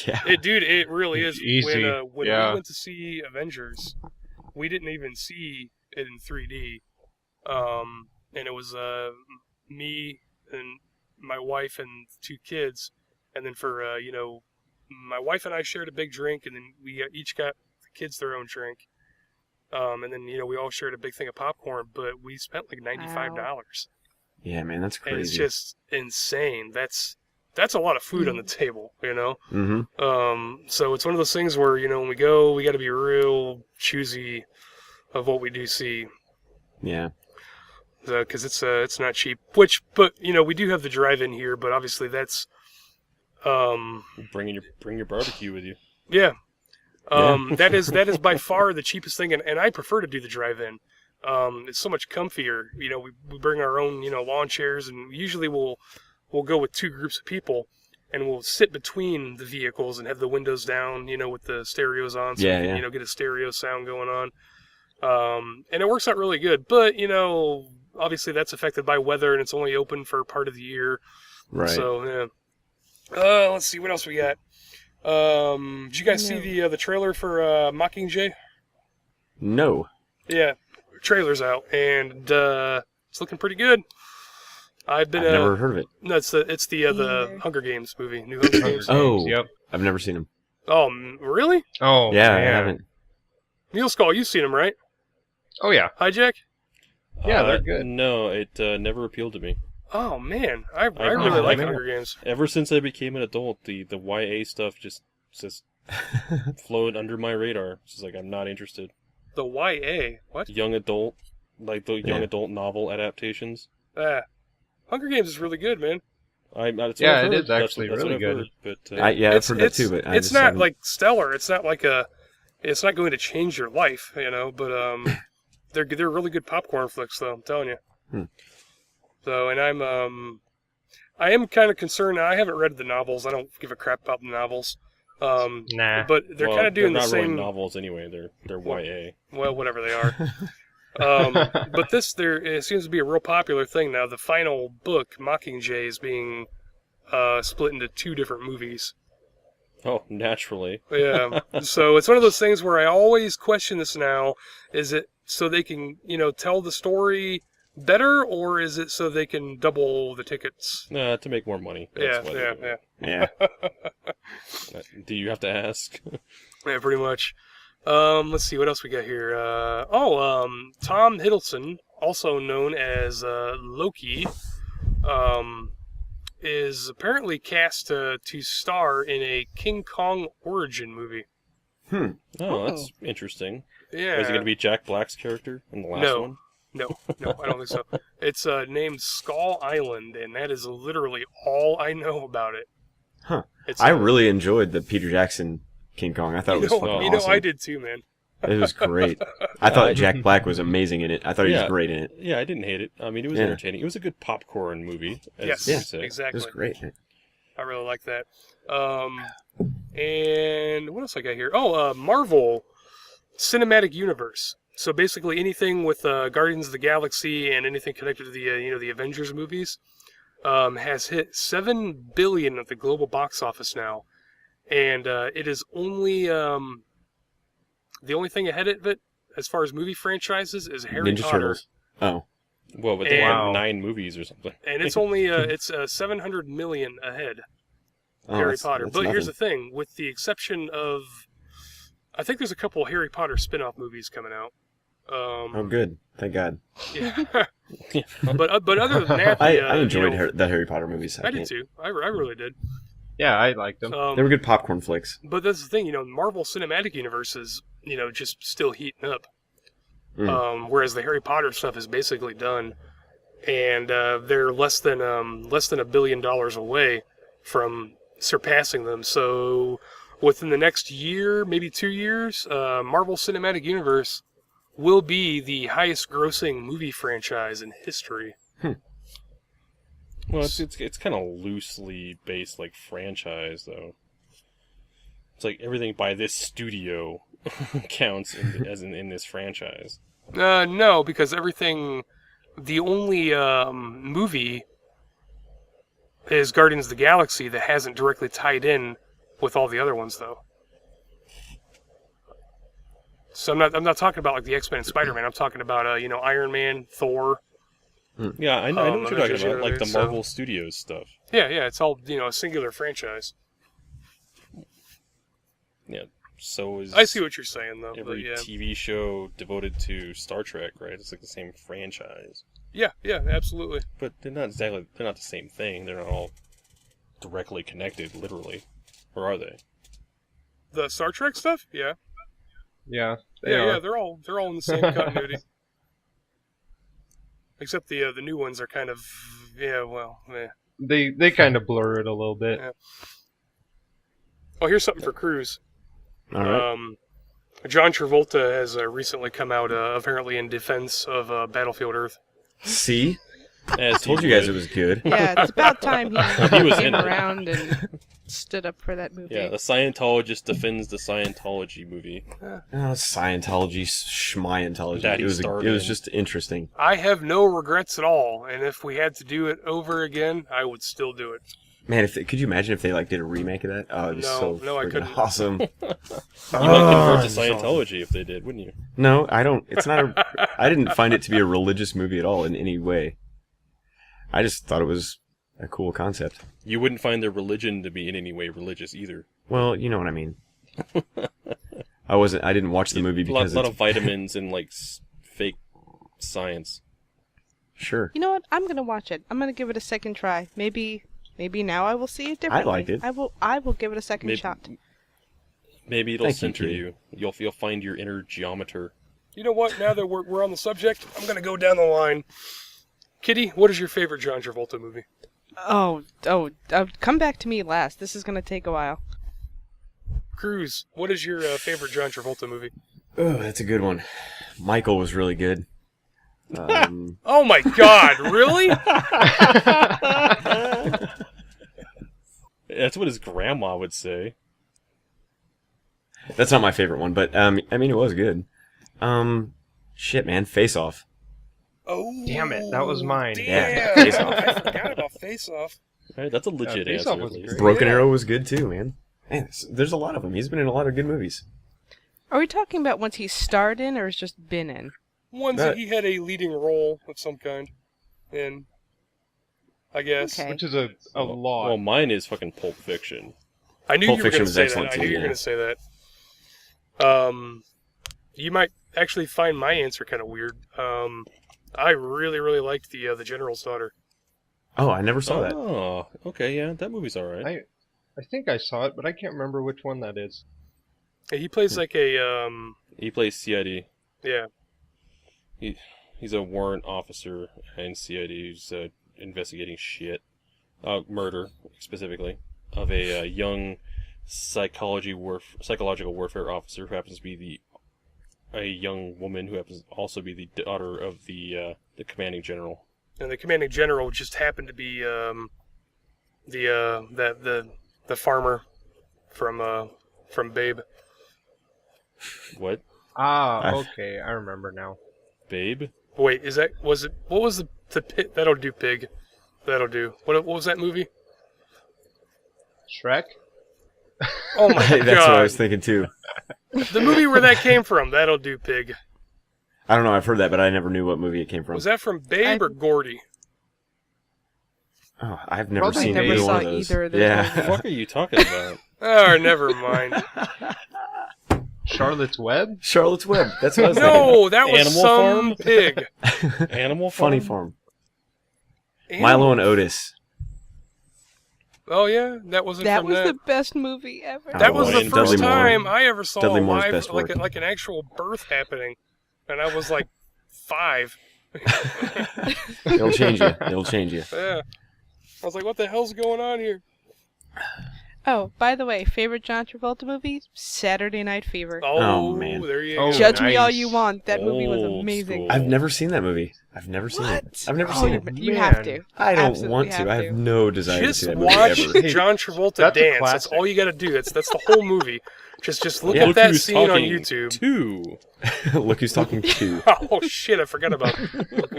Yeah. It really is. Easy. When Yeah. we went to see Avengers, we didn't even see it in 3D. And it was me and my wife and 2 kids, and then for you know, my wife and I shared a big drink, and then we each got the kids their own drink. And then you know we all shared a big thing of popcorn, but we spent like $95, Yeah, man, that's and it's crazy. just insane. That's a lot of food on the table, you know. Mm-hmm. So it's one of those things where, you know, when we go, we got to be real choosy of what we do see, Yeah. because it's not cheap. But you know, we do have the drive-in here, but obviously that's Bring your barbecue with you. Yeah. Yeah. That is by far the cheapest thing, and I prefer to do the drive-in. It's so much comfier. We bring our own lawn chairs, and usually we'll go with two groups of people, and we'll sit between the vehicles and have the windows down, with the stereos on, so Yeah, we can yeah. get a stereo sound going on. And it works out really good. But obviously that's affected by weather, and it's only open for part of the year. Right. So yeah. Let's see what else we got. Did you guys see the trailer for Mockingjay? No. Yeah, trailer's out, and it's looking pretty good. I've been I've never heard of it. no, it's the Hunger Games movie, new Hunger Games. Oh. Yep. I've never seen him. Oh, really? Oh, Yeah, I man. haven't. Neil Skull, you've seen him, right? Oh, yeah. Hijack? Yeah, they're good. No, it never appealed to me. Oh man, I I really like man. Hunger Games. Ever since I became an adult, the YA stuff just flowed under my radar. It's just like I'm not interested. The YA, what? Young adult, like the young Yeah. adult novel adaptations. Hunger Games is really good, man. That's what Yeah, I've it heard. is actually that's really what I've good. heard, but I've heard that too, but I it's just not haven't- like stellar. It's not like it's not going to change your life, But they're really good popcorn flicks, though. I'm telling you. Hmm. So, and I am kind of concerned. I haven't read the novels. I don't give a crap about the novels. Nah. But they're kind of doing they're the not really same. novels anyway. They're Well, YA. Well, whatever they are. But it seems to be a real popular thing now. The final book, Mockingjay, is being split into two different movies. Oh, naturally. Yeah. So it's one of those things where I always question this now. Is it so they can, tell the story better, or is it so they can double the tickets? To make more money. That's why they're doing Yeah. it. Do you have to ask? Yeah, pretty much. Let's see, what else we got here? Tom Hiddleston, also known as Loki, is apparently cast to star in a King Kong origin movie. Oh, that's interesting. Yeah. Is it going to be Jack Black's character in the last No. one? No, I don't think so. It's named Skull Island, and that is literally all I know about it. Huh. It's, I really enjoyed the Peter Jackson King Kong. I thought it was fucking awesome. I did too, man. It was great. I thought Jack Black was amazing in it. I thought he was Yeah. great in it. Yeah, I didn't hate it. I mean, it was Yeah. entertaining. It was a good popcorn movie. Yes, you say. It exactly. was great. I really like that. And what else I got here? Oh, Marvel Cinematic Universe. So basically anything with Guardians of the Galaxy and anything connected to the the Avengers movies has hit $7 billion at the global box office now, and it is only the only thing ahead of it as far as movie franchises is Harry Ninja Potter. Turtles. Oh. Well, but they And- had 9 movies or something. And it's only it's 700 million ahead. Oh, Harry that's- Potter. that's But here's the nothing. thing, with the exception of, I think there's a couple Harry Potter spin-off movies coming out. Oh, good. Thank God. Yeah. but other than that, I enjoyed the Harry Potter movies. I did too. I really did. Yeah, I liked them. They were good popcorn flicks. But that's the thing, Marvel Cinematic Universe is just still heating up. Whereas the Harry Potter stuff is basically done, and they're less than $1 billion away from surpassing them. So within the next year, maybe 2 years, Marvel Cinematic Universe will be the highest grossing movie franchise in history. Well, it's kind of loosely based like franchise though. It's like everything by this studio counts in this franchise. No, because the only movie is Guardians of the Galaxy that hasn't directly tied in with all the other ones, though. So I'm not talking about like the X-Men and Spider-Man. I'm talking about Iron Man, Thor. Yeah, I know what you're talking about, like the so- Marvel Studios stuff. Yeah, it's all a singular franchise. Yeah, so is I see what you're saying, though. But every yeah, TV show devoted to Star Trek, right? It's like the same franchise, yeah, absolutely. but they're not the same thing. They're not all directly connected, literally, or are they? The Star Trek stuff, yeah, Yeah, they yeah, are. they're all in the same continuity. Except the new ones are kind of, yeah, well, eh. They kind of blur it a little bit. Yeah. Oh, here's something for Cruz. All right. John Travolta has recently come out, apparently in defense of Battlefield Earth. See? As I told he you guys would. it was good. Yeah, it's about time He was came in it. around and stood up for that movie. Yeah, the Scientologist defends the Scientology movie. Scientology, schmientology. That he It was started. just interesting. I have no regrets at all, and if we had to do it over again, I would still do it. Man, could you imagine if they like did a remake of that? Oh, it'd be so No, I freaking couldn't. awesome. You might convert to Scientology if they did, wouldn't you? No, I don't. It's not I didn't find it to be a religious movie at all in any way. I just thought it was a cool concept. You wouldn't find their religion to be in any way religious either. Well, you know what I mean. I didn't watch the movie A lot because of vitamins and like fake science. Sure. You know what? I'm gonna watch it. I'm gonna give it a second try. Maybe now I will see it differently. liked it. I will give it a second Maybe- shot. Maybe it'll Thank you, center Kitty. you. You'll find your inner geometer. You know what? Now that we're on the subject, I'm going to go down the line. Kitty, what is your favorite John Travolta movie? Oh, come back to me last. This is gonna take a while. Cruz, what is your favorite John Travolta movie? Oh, that's a good one. Michael was really good. Oh my God, really? That's what his grandma would say. That's not my favorite one, but I mean, it was good. Shit, man, Face Off. Oh, Damn it, that was mine. Damn, Yeah, Face Off. I forgot about Face Off. All right, that's a legit Face answer. Off at was least. great. Broken Yeah. Arrow was good too, man. Man, there's a lot of them. He's been in a lot of good movies. Are we talking about ones he starred in or has just been in? Ones that That- he had a leading role of some kind in, I guess. Okay. Which is a lot. Well, mine is fucking Pulp Fiction. I knew Pulp you were Fiction going to was say excellent that. too, I knew you were yeah. going to say that. You might actually find my answer kind of weird. I really, really liked the General's Daughter. Oh, I never saw that. Oh, okay, yeah, that movie's alright. I think I saw it, but I can't remember which one that is. Yeah, he plays like a He plays CID. yeah. He's a warrant officer in CID who's investigating murder specifically, of a young psychological warfare officer who happens to be a young woman who happens to also be the daughter of the commanding general. And the commanding general just happened to be the farmer from Babe. What? Ah, okay, I remember now. Babe? Wait, what was the pig? That'll do, pig. That'll do. What was that movie? Shrek? Oh my That's God. what I was thinking too. The movie where that came from. That'll do, pig. I don't know. I've heard that, but I never knew what movie it came from. Was that from Babe or Gordy? Oh, I've never Probably seen never either saw one of those. either of those yeah. What the fuck are you talking about? Oh, never mind. Charlotte's Web? Charlotte's Web. That's what I was No, that was Animal some Farm? pig. thinking. Animal Farm? Funny Farm. Milo and Otis. Oh yeah, that wasn't That from was that. the best movie ever. That was Oh, the and first Dudley Moore. time I ever saw Dudley a Moore's live, best work. like an actual birth happening, and I was like 5. It'll change you. It'll change you. Yeah, I was like, what the hell's going on here? Oh, by the way, favorite John Travolta movie? Saturday Night Fever. Oh, man. there you Oh, go. Judge me all nice. you want. That movie was Old amazing. school. I've never seen that movie. I've never seen it. What? I've never Oh, seen it. you have Man. to. I don't Absolutely want to. I have to. no desire Just to see that movie watch ever. Hey, John Travolta that's a dance. That's classic. all you got to do. That's the whole movie. Just look Yeah. up that who's scene on talking YouTube. to. Look who's talking to. Oh shit, I forgot about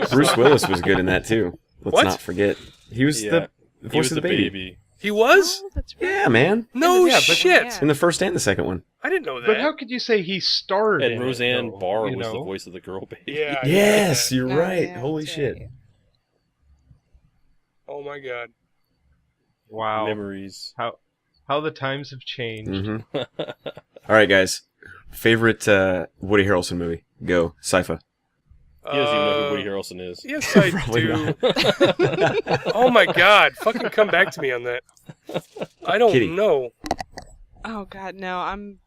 Bruce Willis was good in that too. Let's What? not forget. He was Yeah. the He voice was of the baby. He was? Oh, that's right. Yeah, man. No Yeah, but- shit. Yeah. In the first and the second one. I didn't know that. But how could you say he starred in And it, Roseanne though, Barr you was the know? voice of the girl baby. Yeah. I Yes, know you're Oh, right. yeah, Holy that's shit. right. that. Oh my god. Wow. Memories. How the times have changed. hmm All right, guys. Favorite Woody Harrelson movie? Go. Sypha. He doesn't even know who Woody Harrelson is. Yes, I Probably do. Oh my god. Fucking come back to me on that. I don't Kitty. know. Oh God, no! I'm.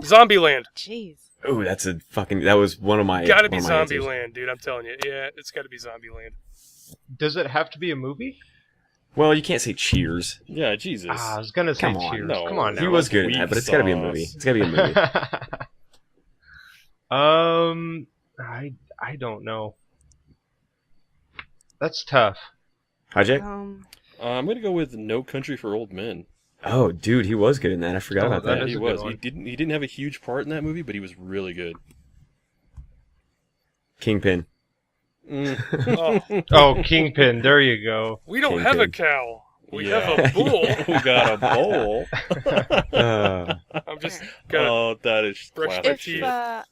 Zombieland. Jeez. Oh, that's a fucking. That was one of my. Gotta be one of my answers. Zombieland, dude. I'm telling you. Yeah, it's gotta be Zombieland. Does it have to be a movie? Well, you can't say Cheers. Yeah, Jesus. I was gonna say Come on. Cheers. No. Come on now. He was good in Weak that, but it's got to be a sauce. movie. It's got to be a movie. I don't know. That's tough. Hijack? I'm gonna go with No Country for Old Men. Oh, dude, he was good in that. I forgot Oh, about that that. is He a was. good He one. didn't have a huge part in that movie, but he was really good. Kingpin. Oh, Oh, Kingpin. There you go. we don't Kingpin. have a cow. We Yeah. have a bull. We got a bowl. I'm just gonna Oh, that is brush classic my If shit.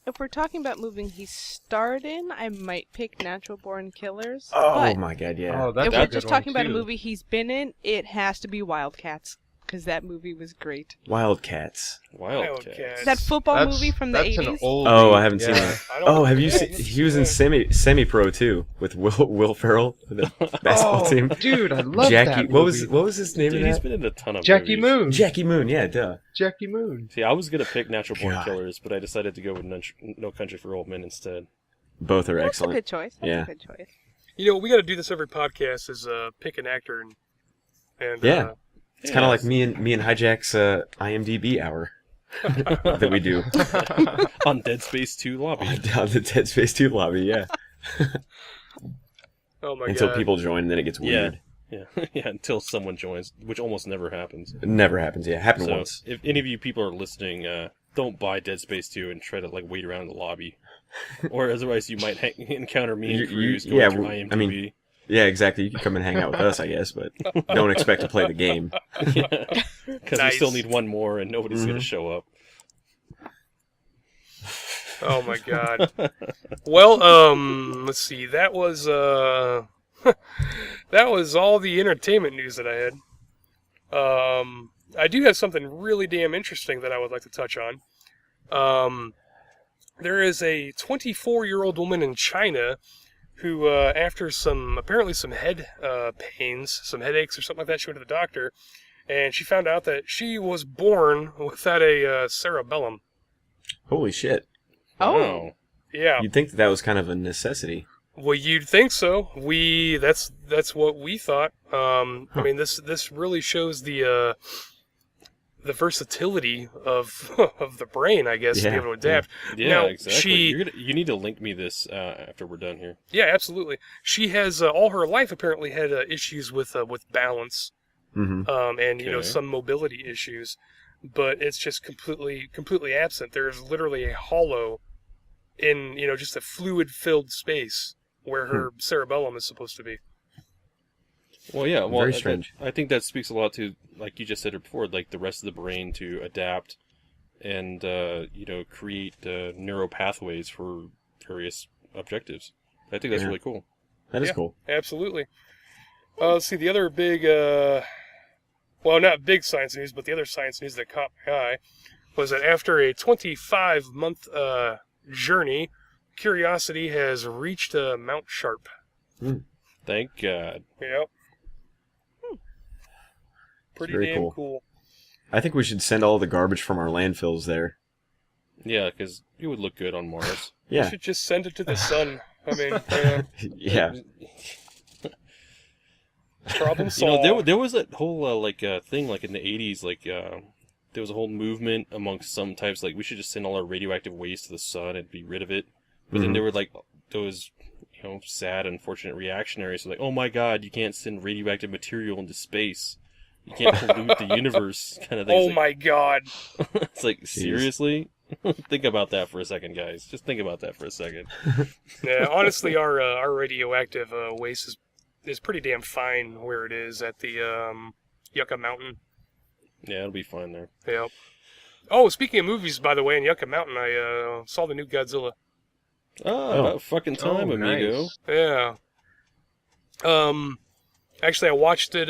if we're talking about moving he starred in, I might pick Natural Born Killers. Oh but my god, yeah. Oh, that's if a we're good just one, talking about a too. movie he's been in, it has to be Wildcats because that movie was great. Wildcats. Wildcats. Wildcats. That football That's- movie from the that's 80s. an old. Oh, I haven't seen yeah. that. I don't Oh, have you yeah, seen? this- He was in yeah. semi pro too with Will Ferrell, the basketball Oh, team. dude, I love Jackie. that What was movie. his name Dude, in he's that? been in a ton of Jackie movies. Moon? Jackie Moon. Yeah, duh. Jackie Moon. See, I was gonna pick Natural Born God. Killers, but I decided to go with No Country for Old Men instead. Both are That's a excellent. good choice. That's Yeah. a good choice. You know, we got to do this every podcast. Is pick an actor and Yeah. It's kind of like Yes. me and Hijack's IMDb hour that we do On Dead Space 2 lobby. on the Dead Space 2 lobby. Yeah, oh my until god, people join, then it gets weird. Yeah, yeah, until someone joins, which almost never happens. It never happens. Yeah, it happened So, once. if any of you people are listening, don't buy Dead Space 2 and try to like wait around in the lobby, or otherwess you might encounter me and Cruz going yeah, through I IMDb. mean- Yeah, exactly. You can come and hang out with us, I guess, but don't expect to play the game. Because we Nice. still need one more, and nobody's gonna show up. oh my god. Well, let's see. That was that was all the entertainment news that I had. I do have something really damn interesting that I would like to touch on. There is a 24-year-old woman in China who, after apparently some head pains, some headaches or something like that, she went to the doctor, and she found out that she was born without a cerebellum. Holy shit. Oh. Wow. Yeah. You'd think that was kind of a necessity. Well, you'd think so. That's what we thought. I mean, this really shows the versatility of of the brain, I guess, to be Yeah, able to adapt. Yeah, Now, exactly. she- You need to link me this after we're done here. Yeah, absolutely. She has all her life apparently had issues with balance, Mm-hmm. and you know Okay. some mobility issues, but it's just completely absent. There's literally a hollow in just a fluid-filled space where her cerebellum is supposed to be. Well, yeah. Well, Very strange. I think that speaks a lot to, like you just said it before, like the rest of the brain to adapt and create neural pathways for various objectives. I think that's Yeah. really cool. That is Yeah. cool. Absolutely. Let's see, the other big, well, not big science news, but the other science news that caught my eye was that after a 25-month journey, Curiosity has reached Mount Sharp. Thank God. Yep. Pretty very damn cool. cool. I think we should send all the garbage from our landfills there. Yeah, because it would look good on Mars. You Yeah. should just send it to the sun. I mean, Yeah. problem You solved. know, there was that whole thing like in the 80s, like there was a whole movement amongst some types like we should just send all our radioactive waste to the sun and be rid of it. But then Mhm. there were like those sad, unfortunate reactionaries. So like, oh my God, you can't send radioactive material into space. You can't pollute the universe, kind of thing. Oh It's my god. like, it's like seriously. Think about that for a second, guys. Just think about that for a second. Yeah, honestly, our radioactive waste is pretty damn fine where it is at the Yucca Mountain. Yeah, it'll be fine there. Yep. Oh, speaking of movies, by the way, in Yucca Mountain, I saw the new Godzilla. Oh, about fucking time, Oh, amigo. nice. Yeah. Actually, I watched it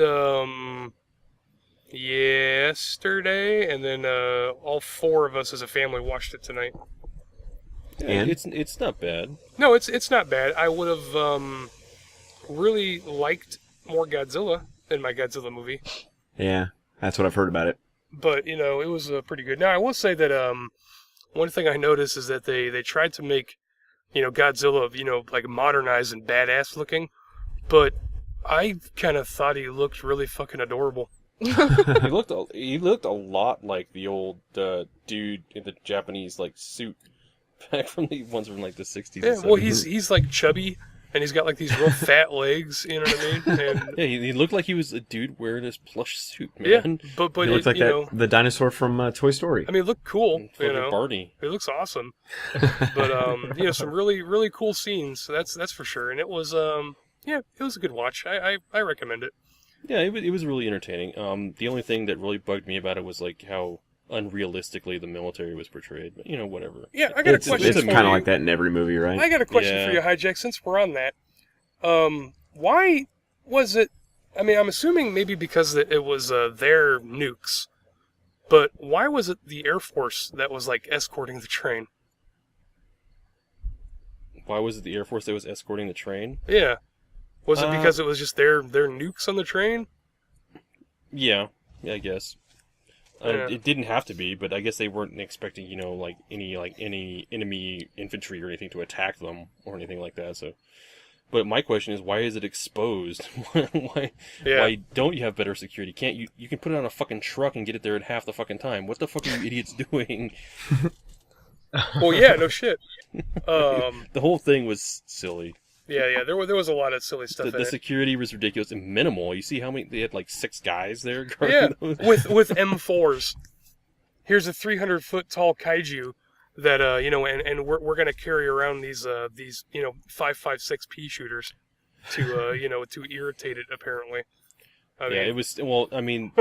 yesterday, and then all four of us as a family watched it tonight. Yeah, And? it's not bad. No, it's not bad. I would have really liked more Godzilla in my Godzilla movie. Yeah. That's what I've heard about it. But it was pretty good. Now I will say that one thing I noticed is that they tried to make Godzilla like modernized and badass looking, but I kind of thought he looked really fucking adorable. He looked a lot like the old dude in the Japanese like suit back from the ones from like the 60s. Yeah, and well, 70s. he's like chubby, and he's got like these real fat legs. You know what I mean? And Yeah, he looked like he was a dude wearing this plush suit, yeah, man. but He looks like you that know, the dinosaur from Toy Story. I mean, it looked cool. You Fucking know, Barney. it looks awesome. But you know, some really cool scenes. So that's for sure. And it was yeah, it was a good watch. I recommend it. Yeah, it was really entertaining. The only thing that really bugged me about it was like how unrealistically the military was portrayed. But, you know, whatever. Yeah, I got a It's- question it's for kind you. of like that in every movie, right? I got a question for Yeah. you, Hijack. Since we're on that, why was it? I mean, I'm assuming maybe because it was their nukes, but why was it the Air Force that was like escorting the train? Why was it the Air Force that was escorting the train? Yeah, was it Uh, because it was just their nukes on the train? Yeah, I guess. Yeah. It didn't have to be, but I guess they weren't expecting, you know, like any enemy infantry or anything to attack them or anything like that. So, but my question is, why is it exposed? why Yeah. why don't you have better security? Can't you can put it on a fucking truck and get it there in half the fucking time? What the fuck are you idiots doing? Well, yeah, no shit. The whole thing was silly. Yeah, there was a lot of silly stuff The in it. security was ridiculous and minimal. You see how many they had like 6 guys there Yeah, guarding those? with M4s. Here's a 300-foot tall kaiju that you know, and we're gonna carry around these you know 5.56 pea shooters to you know to irritate it apparently. I Yeah, mean, it was. Well, I mean,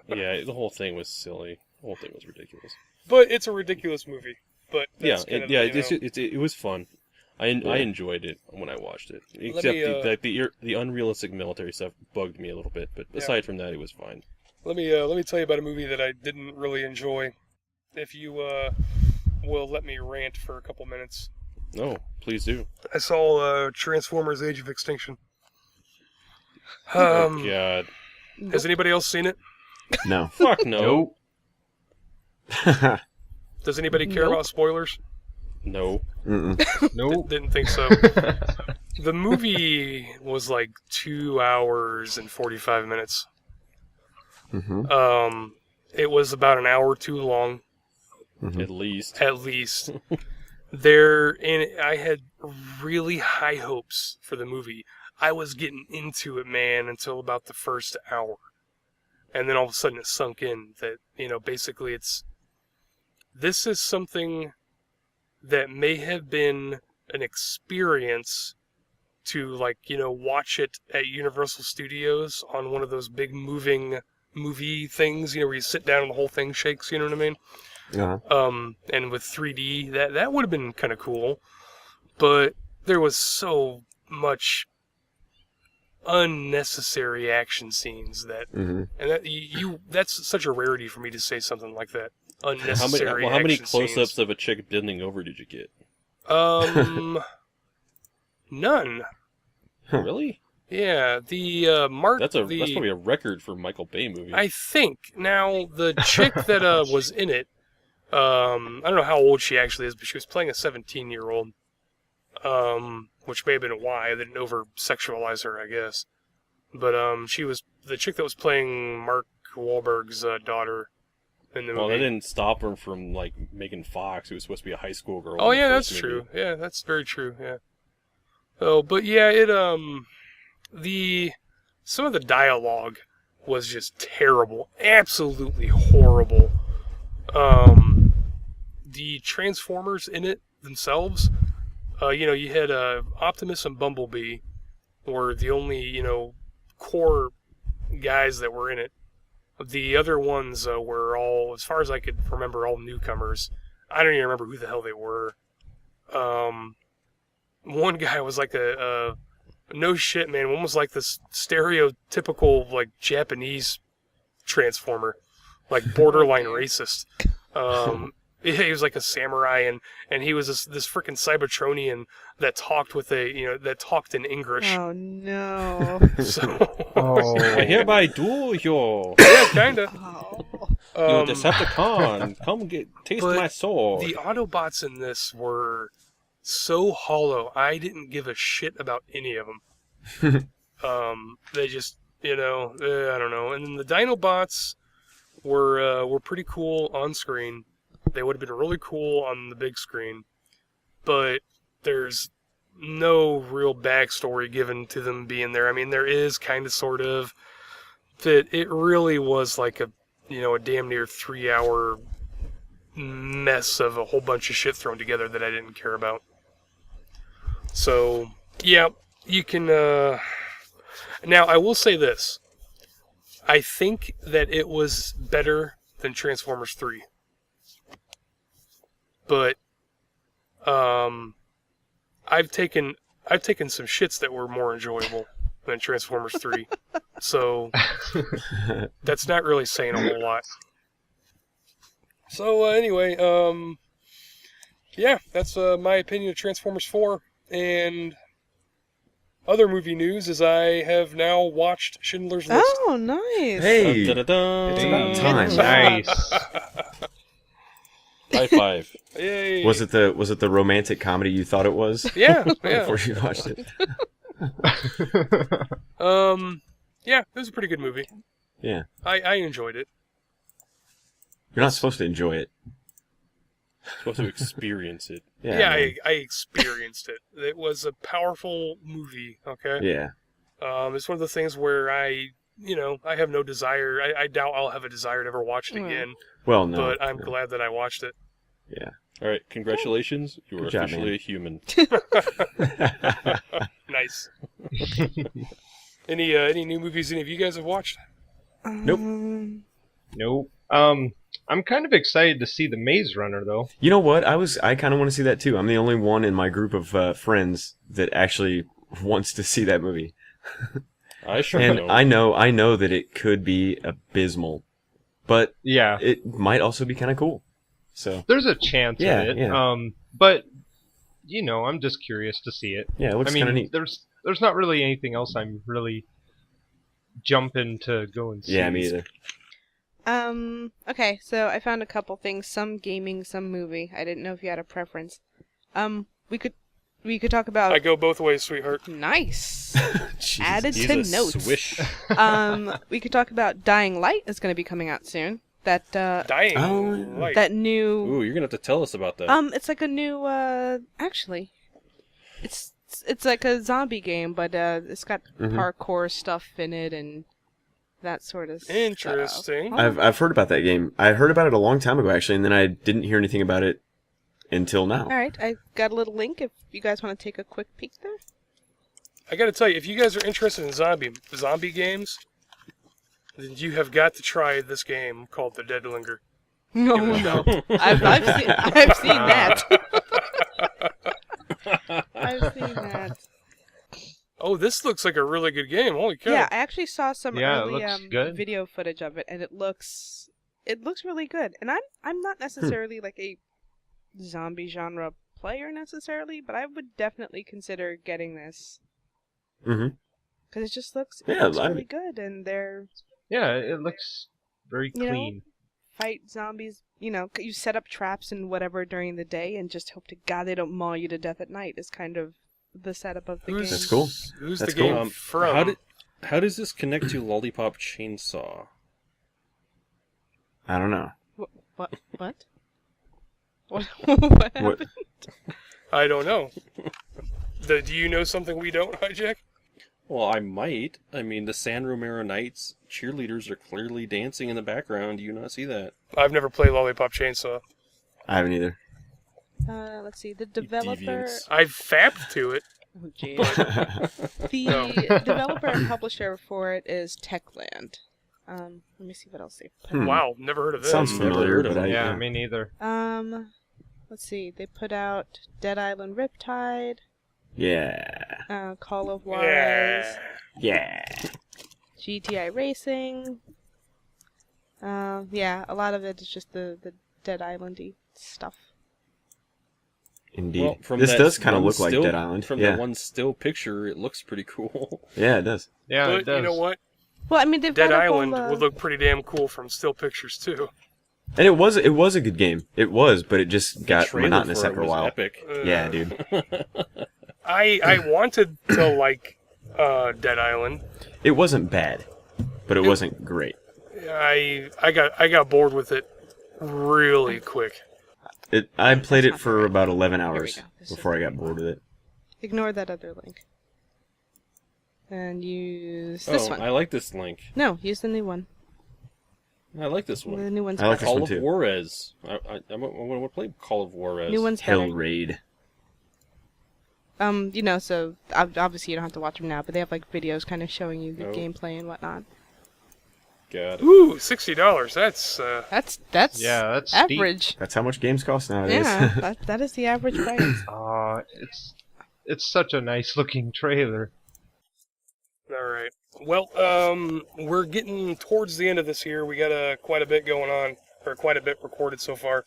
yeah, the whole thing was silly. The whole thing was ridiculous. but it's a ridiculous movie. But Yeah, that's kind of, yeah, you know, it was fun. I enjoyed it when I watched it. Except me, the unrealistic military stuff bugged me a little bit, but Yeah. aside from that, it was fine. let me tell you about a movie that I didn't really enjoy. If you will let me rant for a couple minutes. No, please do. I saw Transformers: Age of Extinction. Oh God, Has anybody else seen it? No. fuck no, Does anybody care Nope. about spoilers? no. Mm-mm. Nope. Didn't think so. The movie was like 2 hours and 45 minutes. Mm-hmm. It was about an hour too long, Mm-hmm. At least. at least. I had really high hopes for the movie. I was getting into it, man, until about the first hour. And then all of a sudden it sunk in that, you know, basically this is something that may have been an experience to, like, you know, watch it at Universal Studios on one of those big movie things, you know, where you sit down and the whole thing shakes, you know what I mean? Uh-huh. And with 3D, that would have been kind of cool. But there was so much unnecessary action scenes that, Mm-hmm. and that's such a rarity for me to say something like that. Unnecessary. How many action close-ups scenes. of a chick bending over did you get? None. Really? Yeah, the Mark. That's the, probably a record for Michael Bay movie. I think now the chick that was in it. I don't know how old she actually is, but she was playing a 17-year-old. Which may have been why they didn't over-sexualize her, I guess. But she was the chick that was playing Mark Wahlberg's daughter in the Well, movie. that didn't stop her from like making Fox. It was supposed to be a high school girl. Oh in the yeah, first that's movie. true. Yeah, that's very true. Yeah. Oh, but yeah, some of the dialogue was just terrible, absolutely horrible. The Transformers in it themselves, you know, you had Optimus and Bumblebee were the only, you know, core guys that were in it. The other ones were all, as far as I could remember, all newcomers. I don't even remember who the hell they were. One guy was like a no shit, man. One was like this stereotypical like Japanese Transformer, like borderline racist. He was like a samurai, and he was this freaking Cybertronian that talked that talked in English. Oh no. So Oh. I hereby duel you. yeah, kinda. Oh. You Decepticon, come taste but my sword. The Autobots in this were so hollow. I didn't give a shit about any of them. They just, I don't know. And then the Dinobots were pretty cool on screen. They would have been really cool on the big screen, but there's no real backstory given to them being there. I mean, there is kind of, sort of, that it really was like a damn near 3-hour mess of a whole bunch of shit thrown together that I didn't care about. So, yeah, you can, now I will say this. I think that it was better than Transformers 3. But, I've taken some shits that were more enjoyable than Transformers 3. So, that's not really saying a whole lot. So, anyway, yeah, that's my opinion of Transformers 4. And other movie news is I have now watched Schindler's List. Oh, nice. Hey, Dun-dun-dun. it's about time. Nice. High five. Yay. Was it the romantic comedy you thought it was Yeah, before yeah. you watched it? Yeah, it was a pretty good movie. Yeah. I enjoyed it. You're not supposed to enjoy it. Supposed to experience it. Yeah. Yeah, man. I experienced it. It was a powerful movie, okay? Yeah. It's one of the things where I have no desire. I doubt I'll have a desire to ever watch it Mm. again, Well, no. but I'm no. glad that I watched it. Yeah. All right, congratulations. You are Good job, officially man. a human. Nice. Any new movies any of you guys have watched? Nope. Nope. I'm kind of excited to see the Maze Runner though. You know what? I kind of want to see that too. I'm the only one in my group of friends that actually wants to see that movie. I sure And don't. I know that it could be abysmal, but Yeah, it might also be kind of cool. So there's a chance Yeah, of it. yeah. But I'm just curious to see it. yeah, it looks I kind of mean, neat. there's not really anything else I'm really jumping to go and see. Yeah, me either. Okay, so I found a couple things. Some gaming, some movie. I didn't know if you had a preference. We could talk about... I go both ways, sweetheart. Nice. Jeez. Added He's to a notes. swish. We could talk about Dying Light is going to be coming out soon. That Dying Oh, Light. that new Ooh, you're gonna have to tell us about that. it's like a new actually it's like a zombie game, but it's got Mhm. parkour stuff in it and that sort of Interesting. stuff. I've heard about that game. I heard about it a long time ago actually, and then I didn't hear anything about it until now. All right, I got a little link if you guys want to take a quick peek there. I gotta tell you, if you guys are interested in zombie games, then you have got to try this game called The Dead Linger. No, no, I've seen that. I've seen that. Oh, this looks like a really good game. Holy cow. Yeah, I actually saw some Yeah, it early looks good. video footage of it, and it looks really good. And I'm not necessarily like a zombie genre player necessarily, but I would definitely consider getting this Mm-hmm. because it just looks Yeah, looks I- really good, and they're Yeah, it looks very You know? clean. fight zombies. You set up traps and whatever during the day, and just hope to God they don't maul you to death at night. Is kind of the setup of the game. That's cool. Who's That's the game cool. from? How does this connect to Lollipop Chainsaw? I don't know. What? What? What happened? What? I don't know. Do you know something we don't, Hijack? Well, I might. I mean, the San Romero Knights cheerleaders are clearly dancing in the background. Do you not see that? I've never played Lollipop Chainsaw. I haven't either. Let's see. The You developer. deviants. I've fapped to it. Oh, jeez. The No. developer and publisher for it is Techland. Let me see what else they put. Hmm. Wow, never heard of this. Sounds Never familiar, heard of but it. Yeah, me neither. Let's see. They put out Dead Island Riptide, Yeah. Call of Juarez, Yeah. Yeah. GTI Racing. Yeah, a lot of it is just the Dead Island-y stuff. Indeed. Well, from This that does kind of one look like still- Dead Island. From Yeah. that one still picture, it looks pretty cool. Yeah, it does. Yeah, But it does. you know what? Well, I mean, they've Dead got a Island whole, would look pretty damn cool from still pictures too. And it was a good game. It was, but it just The got trailer monotonous for it after a was while. Epic. Uh, Yeah, dude. I wanted to like Dead Island. It wasn't bad, but it wasn't great. I got bored with it really quick. I played That's it not for right. about 11 we hours go. This before I is got bored with it. Ignore that other link. And use this one. I like this link. No, use the new one. I like this The one. new one's I like better. this Call one of too. Juarez. I want to play Call of Juarez. New one's Hell better. Raid. So obviously you don't have to watch them now, but they have like videos kind of showing you the Nope. gameplay and whatnot. Got it. Ooh, $60. That's Yeah, that's steep. average. That's how much games cost nowadays. Yeah, that is the average price. It's such a nice looking trailer. All right. Well, we're getting towards the end of this here. We got quite a bit going on, or quite a bit recorded so far.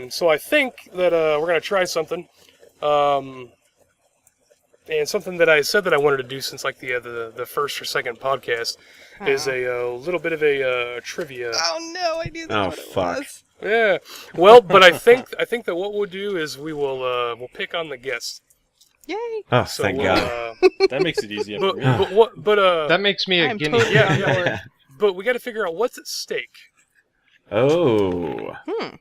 So I think that we're gonna try something, and something that I said that I wanted to do since like the first or second podcast is a little bit of a trivia. Oh no, I knew that. Oh, what it fuck. was. Yeah. Well, but I think that what we'll do is we'll pick on the guest. Yay! Oh, So thank we'll, God. That makes it easier but for me. but what but That makes me a I'm guinea totally pig. yeah, on board. but we got to figure out what's at stake. Oh.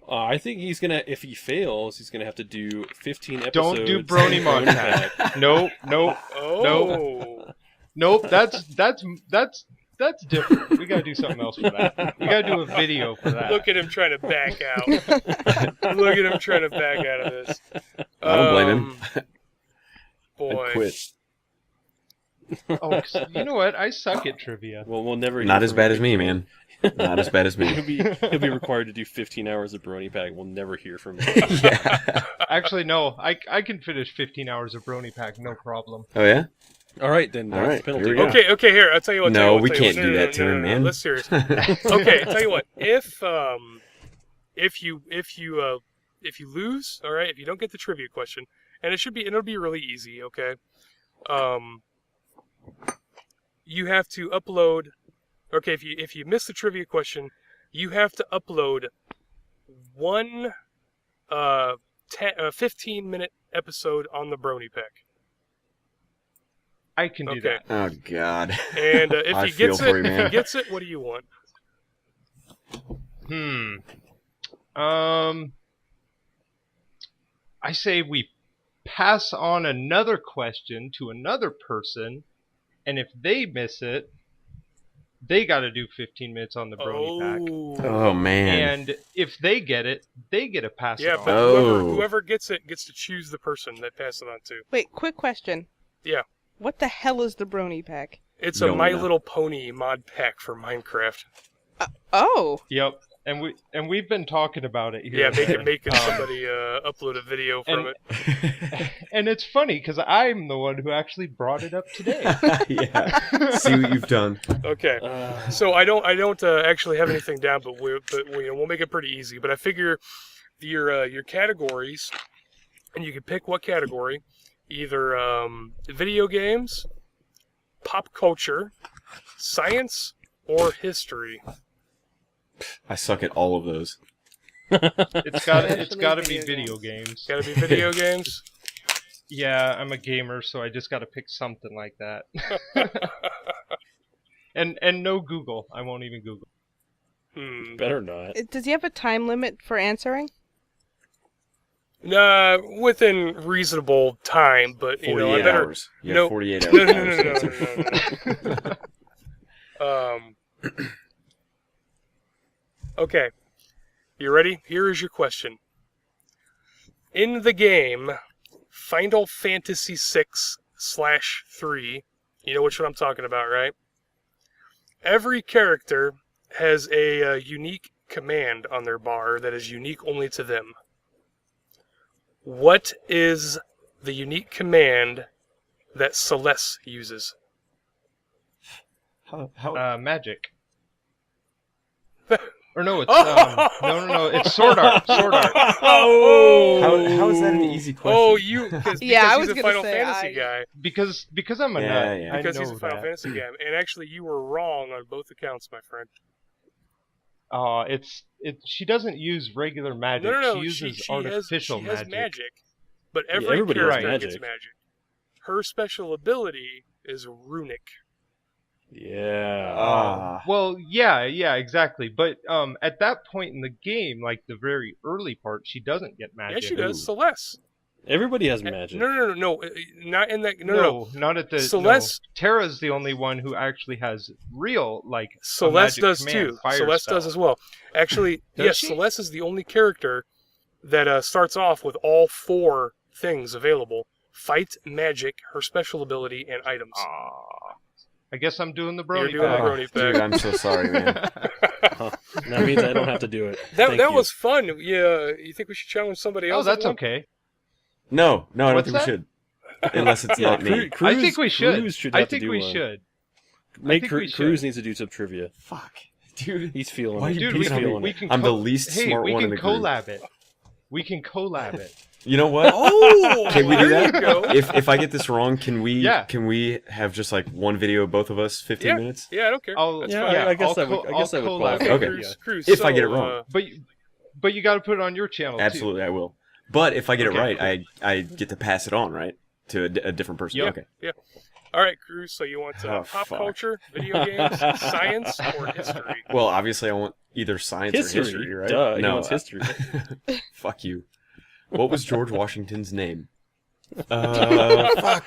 I think he's gonna. If he fails, he's gonna have to do 15 episodes. Don't do Brony of Mod Pack. Pack. Nope. Oh. Nope. That's different. We gotta do something else for that. We gotta do a video for that. Look at him trying to back out. Look at him trying to back out of this. I don't blame him. Boy. I'd quit. Oh, 'cause you know what? I suck at trivia. Well, we'll never. Not hear as from bad him as me, again. man. Not as bad as me. He'll be required to do 15 hours of Brony Pack. We'll never hear from him. Actually, no. I can finish 15 hours of Brony Pack, no problem. Oh, yeah? All right, then. All That's right, the penalty. here we go. Okay, here. I'll tell you what. No, tell you what, we tell you can't what. do No, that no, to no, him, no, man. Let's serious. Okay, tell you what. If you lose, all right. If you don't get the trivia question, and it'll be really easy. Okay. You have to upload. Okay, if you miss the trivia question, you have to upload one 15-minute episode on the Brony Pack. I can do Okay. that. Oh, God. And if I he feel gets for it, you, if man. he gets it, what do you want? I say we pass on another question to another person, and if they miss it, they got to do 15 minutes on the Brony Pack. Oh, man. And if they get it, they get to pass Yeah, it on. but Oh. whoever gets it gets to choose the person they pass it on to. Wait, quick question. Yeah. What the hell is the Brony Pack? It's No a one My knows. Little Pony mod pack for Minecraft. Oh, Yep. And we've been talking about it here. Yeah, making somebody upload a video from and- it. And it's funny because I'm the one who actually brought it up today. Yeah. See what you've done. Okay. So I don't actually have anything down, but we'll make it pretty easy. But I figure your categories, and you can pick what category, either video games, pop culture, science, or history. I suck at all of those. It's got to Especially be video video games. Gotta be video games. Yeah, I'm a gamer, so I just got to pick something like that. and no Google. I won't even Google. Better not. does he have a time limit for answering? Nah, within reasonable time, but I 48 better. hours. You No. have 48 hours. No, no, to no, no, answer. no. Okay. You ready? Here is your question. In the game Final Fantasy VI/3, you know which one I'm talking about, right? Every character has a unique command on their bar that is unique only to them. What is the unique command that Celeste uses? How? Magic. Or no, it's no. It's Sword Art. Sword Art. Oh! How is that an easy question? Oh, because Yeah, I he's was a gonna Final say, Fantasy guy. Because I'm a Yeah, nut. yeah. I Because know he's a Final that. Fantasy guy. And actually, you were wrong on both accounts, my friend. She doesn't use regular magic. No. She uses she artificial has magic. magic. But Yeah, every everybody has character magic. gets magic. Her special ability is runic. Yeah. Well, yeah, exactly. But at that point in the game, like the very early part, she doesn't get magic. Yeah, she does. Ooh. Celeste. Everybody has magic. No. Not in that. No. Not at the. Celeste. No. Terra's the only one who actually has real like. a Celeste magic does command, too. fire Celeste spell. does as well. Actually, Does yes, she? Celeste is the only character that starts off with all 4 things available: fight, magic, her special ability, and items. Aw. I guess I'm doing the You're brony doing the pack. brony pack. Dude, I'm so sorry, man. That means I don't have to do it. That Thank that you. was fun. Yeah, you think we should challenge somebody Oh, else? that's at one? okay. No, I don't What's think that? we should. Unless it's Yeah, not me. I think we should. Cruz should I have to think do we one. should. Make think we should. Cruz needs to do some trivia. Fuck. Dude. He's feeling Why it. you Dude, He's we feeling can, we it. can I'm the co- least hey, smart we one in can the group. collab it. We can collab it. You know what? Oh, Can we do there that? you go. If I get this wrong, can we Yeah. have just like one video of both of us, 15 minutes? Yeah, I don't care. I'll, That's Yeah, fine. I guess I'll that would- co- I guess I'll that would collab qualify. it. Okay. Cruz, Cruz, If I so, get it wrong. But you got to put it on your channel Absolutely, I will. But if I get Okay, it right, I get to pass it on, right? To a different person. Yep. Okay. All right, Cruz. So you want Oh, pop fuck. culture, video games, science, or history? Well, obviously, I want either science History. or history, right? Duh, he no, wants history. fuck you. What was George Washington's name? Fuck.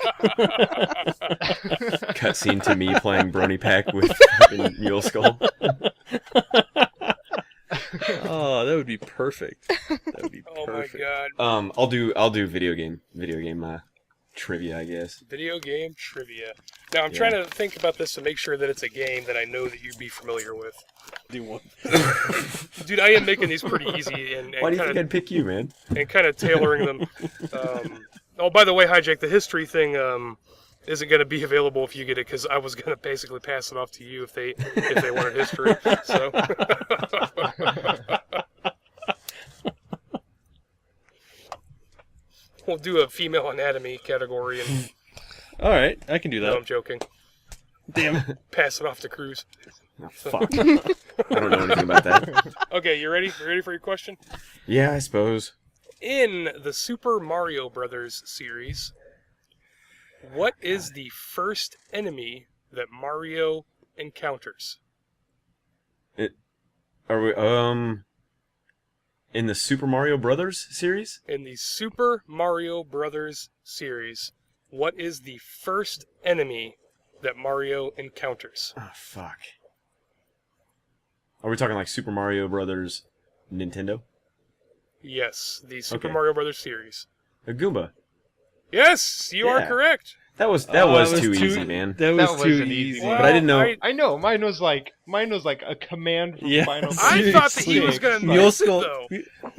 Cutscene to me playing Brony Pack with fucking Mule Skull. Oh, that would be perfect. That would be Oh my perfect. god. I'll do video game trivia, I guess. Video game trivia. Now I'm Yeah. trying to think about this to make sure that it's a game that I know that you'd be familiar with. Do one. Dude, I am making these pretty easy and Why do you kind think I'd pick you, man? of tailoring them. Oh, by the way, Hijack, the history thing isn't going to be available if you get it, because I was going to basically pass it off to you if they wanted history. So. We'll do a female anatomy category, and All right, I can do no, that. I'm joking. Damn. Pass it off to Cruz. Oh, fuck. I don't know anything about that. Okay, you ready? You ready for your question? Yeah, I suppose. In the Super Mario Brothers series, what is the first enemy that Mario encounters? Are we in the Super Mario Brothers series? In the Super Mario Brothers series, what is the first enemy that Mario encounters? Oh, fuck. Are we talking like Super Mario Brothers Nintendo? Yes, the Super Okay. Mario Brothers series. A Goomba. Yes, you are Yeah. correct. That was too easy, man. That That was too wasn't easy. easy. But I didn't know. I know mine was like a command from Yeah. Final I Fantasy thought that he VI. was going to Mule miss it, Skull- though.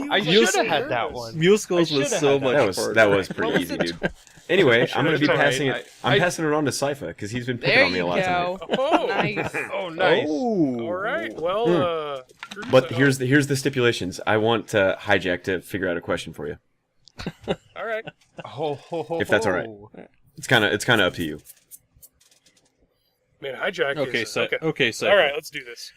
I was should so have had that nervous. one. Mule Skulls I was should've so had much That was harder. pretty easy, dude. Anyway, I'm gonna be It's all right. passing it. I'm I- passing it on to Sifa because he's been picking There on me you a lot tonight. go. Oh, Nice. Oh, nice. Oh. All right. Well, Cruz, But here's the stipulations. I want Hijack to figure out a question for you. all right. Ho, ho, ho, If that's all ho. It's kind of up to you. Man, Hijack Okay, is... so okay, so All right, let's do this.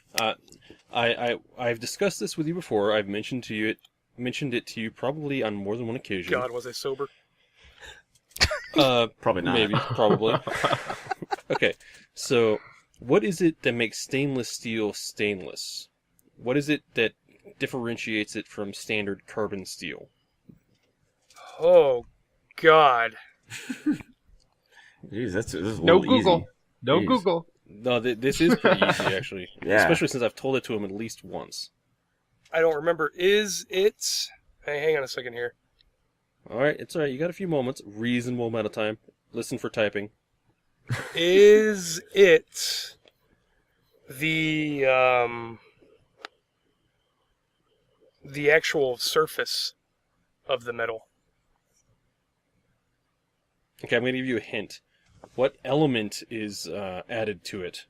I've discussed this with you before. I've mentioned it to you probably on more than one occasion. God, was I sober? Probably not. Maybe, probably. Okay, so what is it that makes stainless steel stainless? What is it that differentiates it from standard carbon steel? Oh, God. Jeez, this is a No little Google. easy. No Jeez. Google. No, this is pretty easy actually. Yeah. Especially since I've told it to him at least once. I don't remember. Is it... Hey, hang on a second here. All right, it's all right. You got a few moments, reasonable amount of time. Listen for typing. Is it the actual surface of the metal? Okay, I'm going to give you a hint. What element is added to it?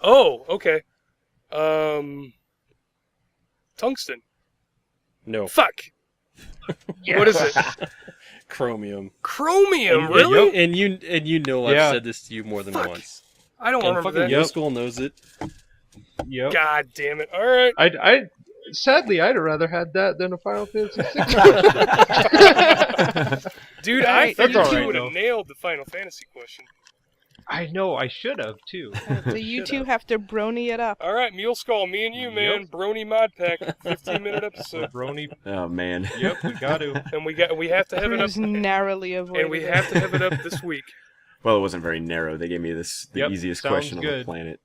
Oh, okay. Tungsten. No, Fuck. What is it? chromium. Chromium, And- really? And you know Yeah. I've said this to you more than Fuck. once. I don't And remember fucking that. Yo Skull knows it. Yep. God damn it. All right. Sadly, I'd have rather had that than a Final Fantasy VI. Dude, I That's think all you right, would though. have nailed the Final Fantasy question. I know, I should have, too. So you two have to brony it up. All right, Mule Skull, me and you, man. Yep. Brony Mod Pack, 15-minute episode. Brony. Oh man. Yep, we got to. And we have to have it up. Cruz narrowly avoided And we it. have to have it up this week. Well, it wasn't very narrow. They gave me the Yep, easiest sounds question on the good. planet.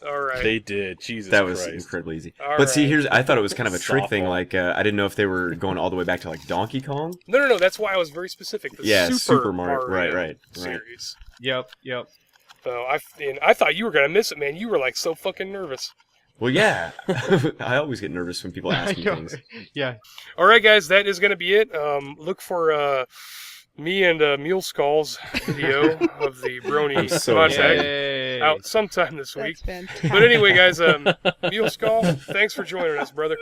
All right. They did. Jesus That was Christ. incredibly easy. All But see, right. I thought it was kind of a trick thing. Softball. Like, I didn't know if they were going all the way back to like Donkey Kong. No. That's why I was very specific. The Yeah, Super Super Mario. Right. series. Yep. So I thought you were gonna miss it, man. You were like so fucking nervous. Well, yeah. I always get nervous when people ask me I know. things. Yeah. All right, guys, that is gonna be it. Look for me and Mule Skull's video of the Brony I'm so Mod excited. Pack Yay. out sometime this week. That's fantastic. But anyway, guys, Mule Skull, thanks for joining us, brother.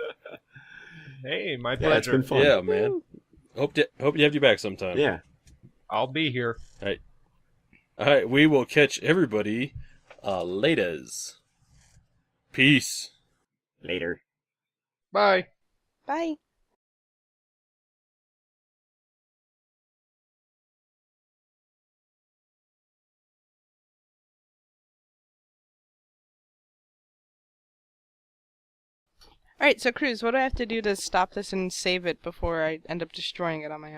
Hey, my Yeah, it's pleasure. been fun. Yeah, man. Hope to have you back sometime. Yeah. I'll be here. All right, we will catch everybody laters. Peace. Later. Bye. Bye. Alright, so Cruz, what do I have to do to stop this and save it before I end up destroying it on my own?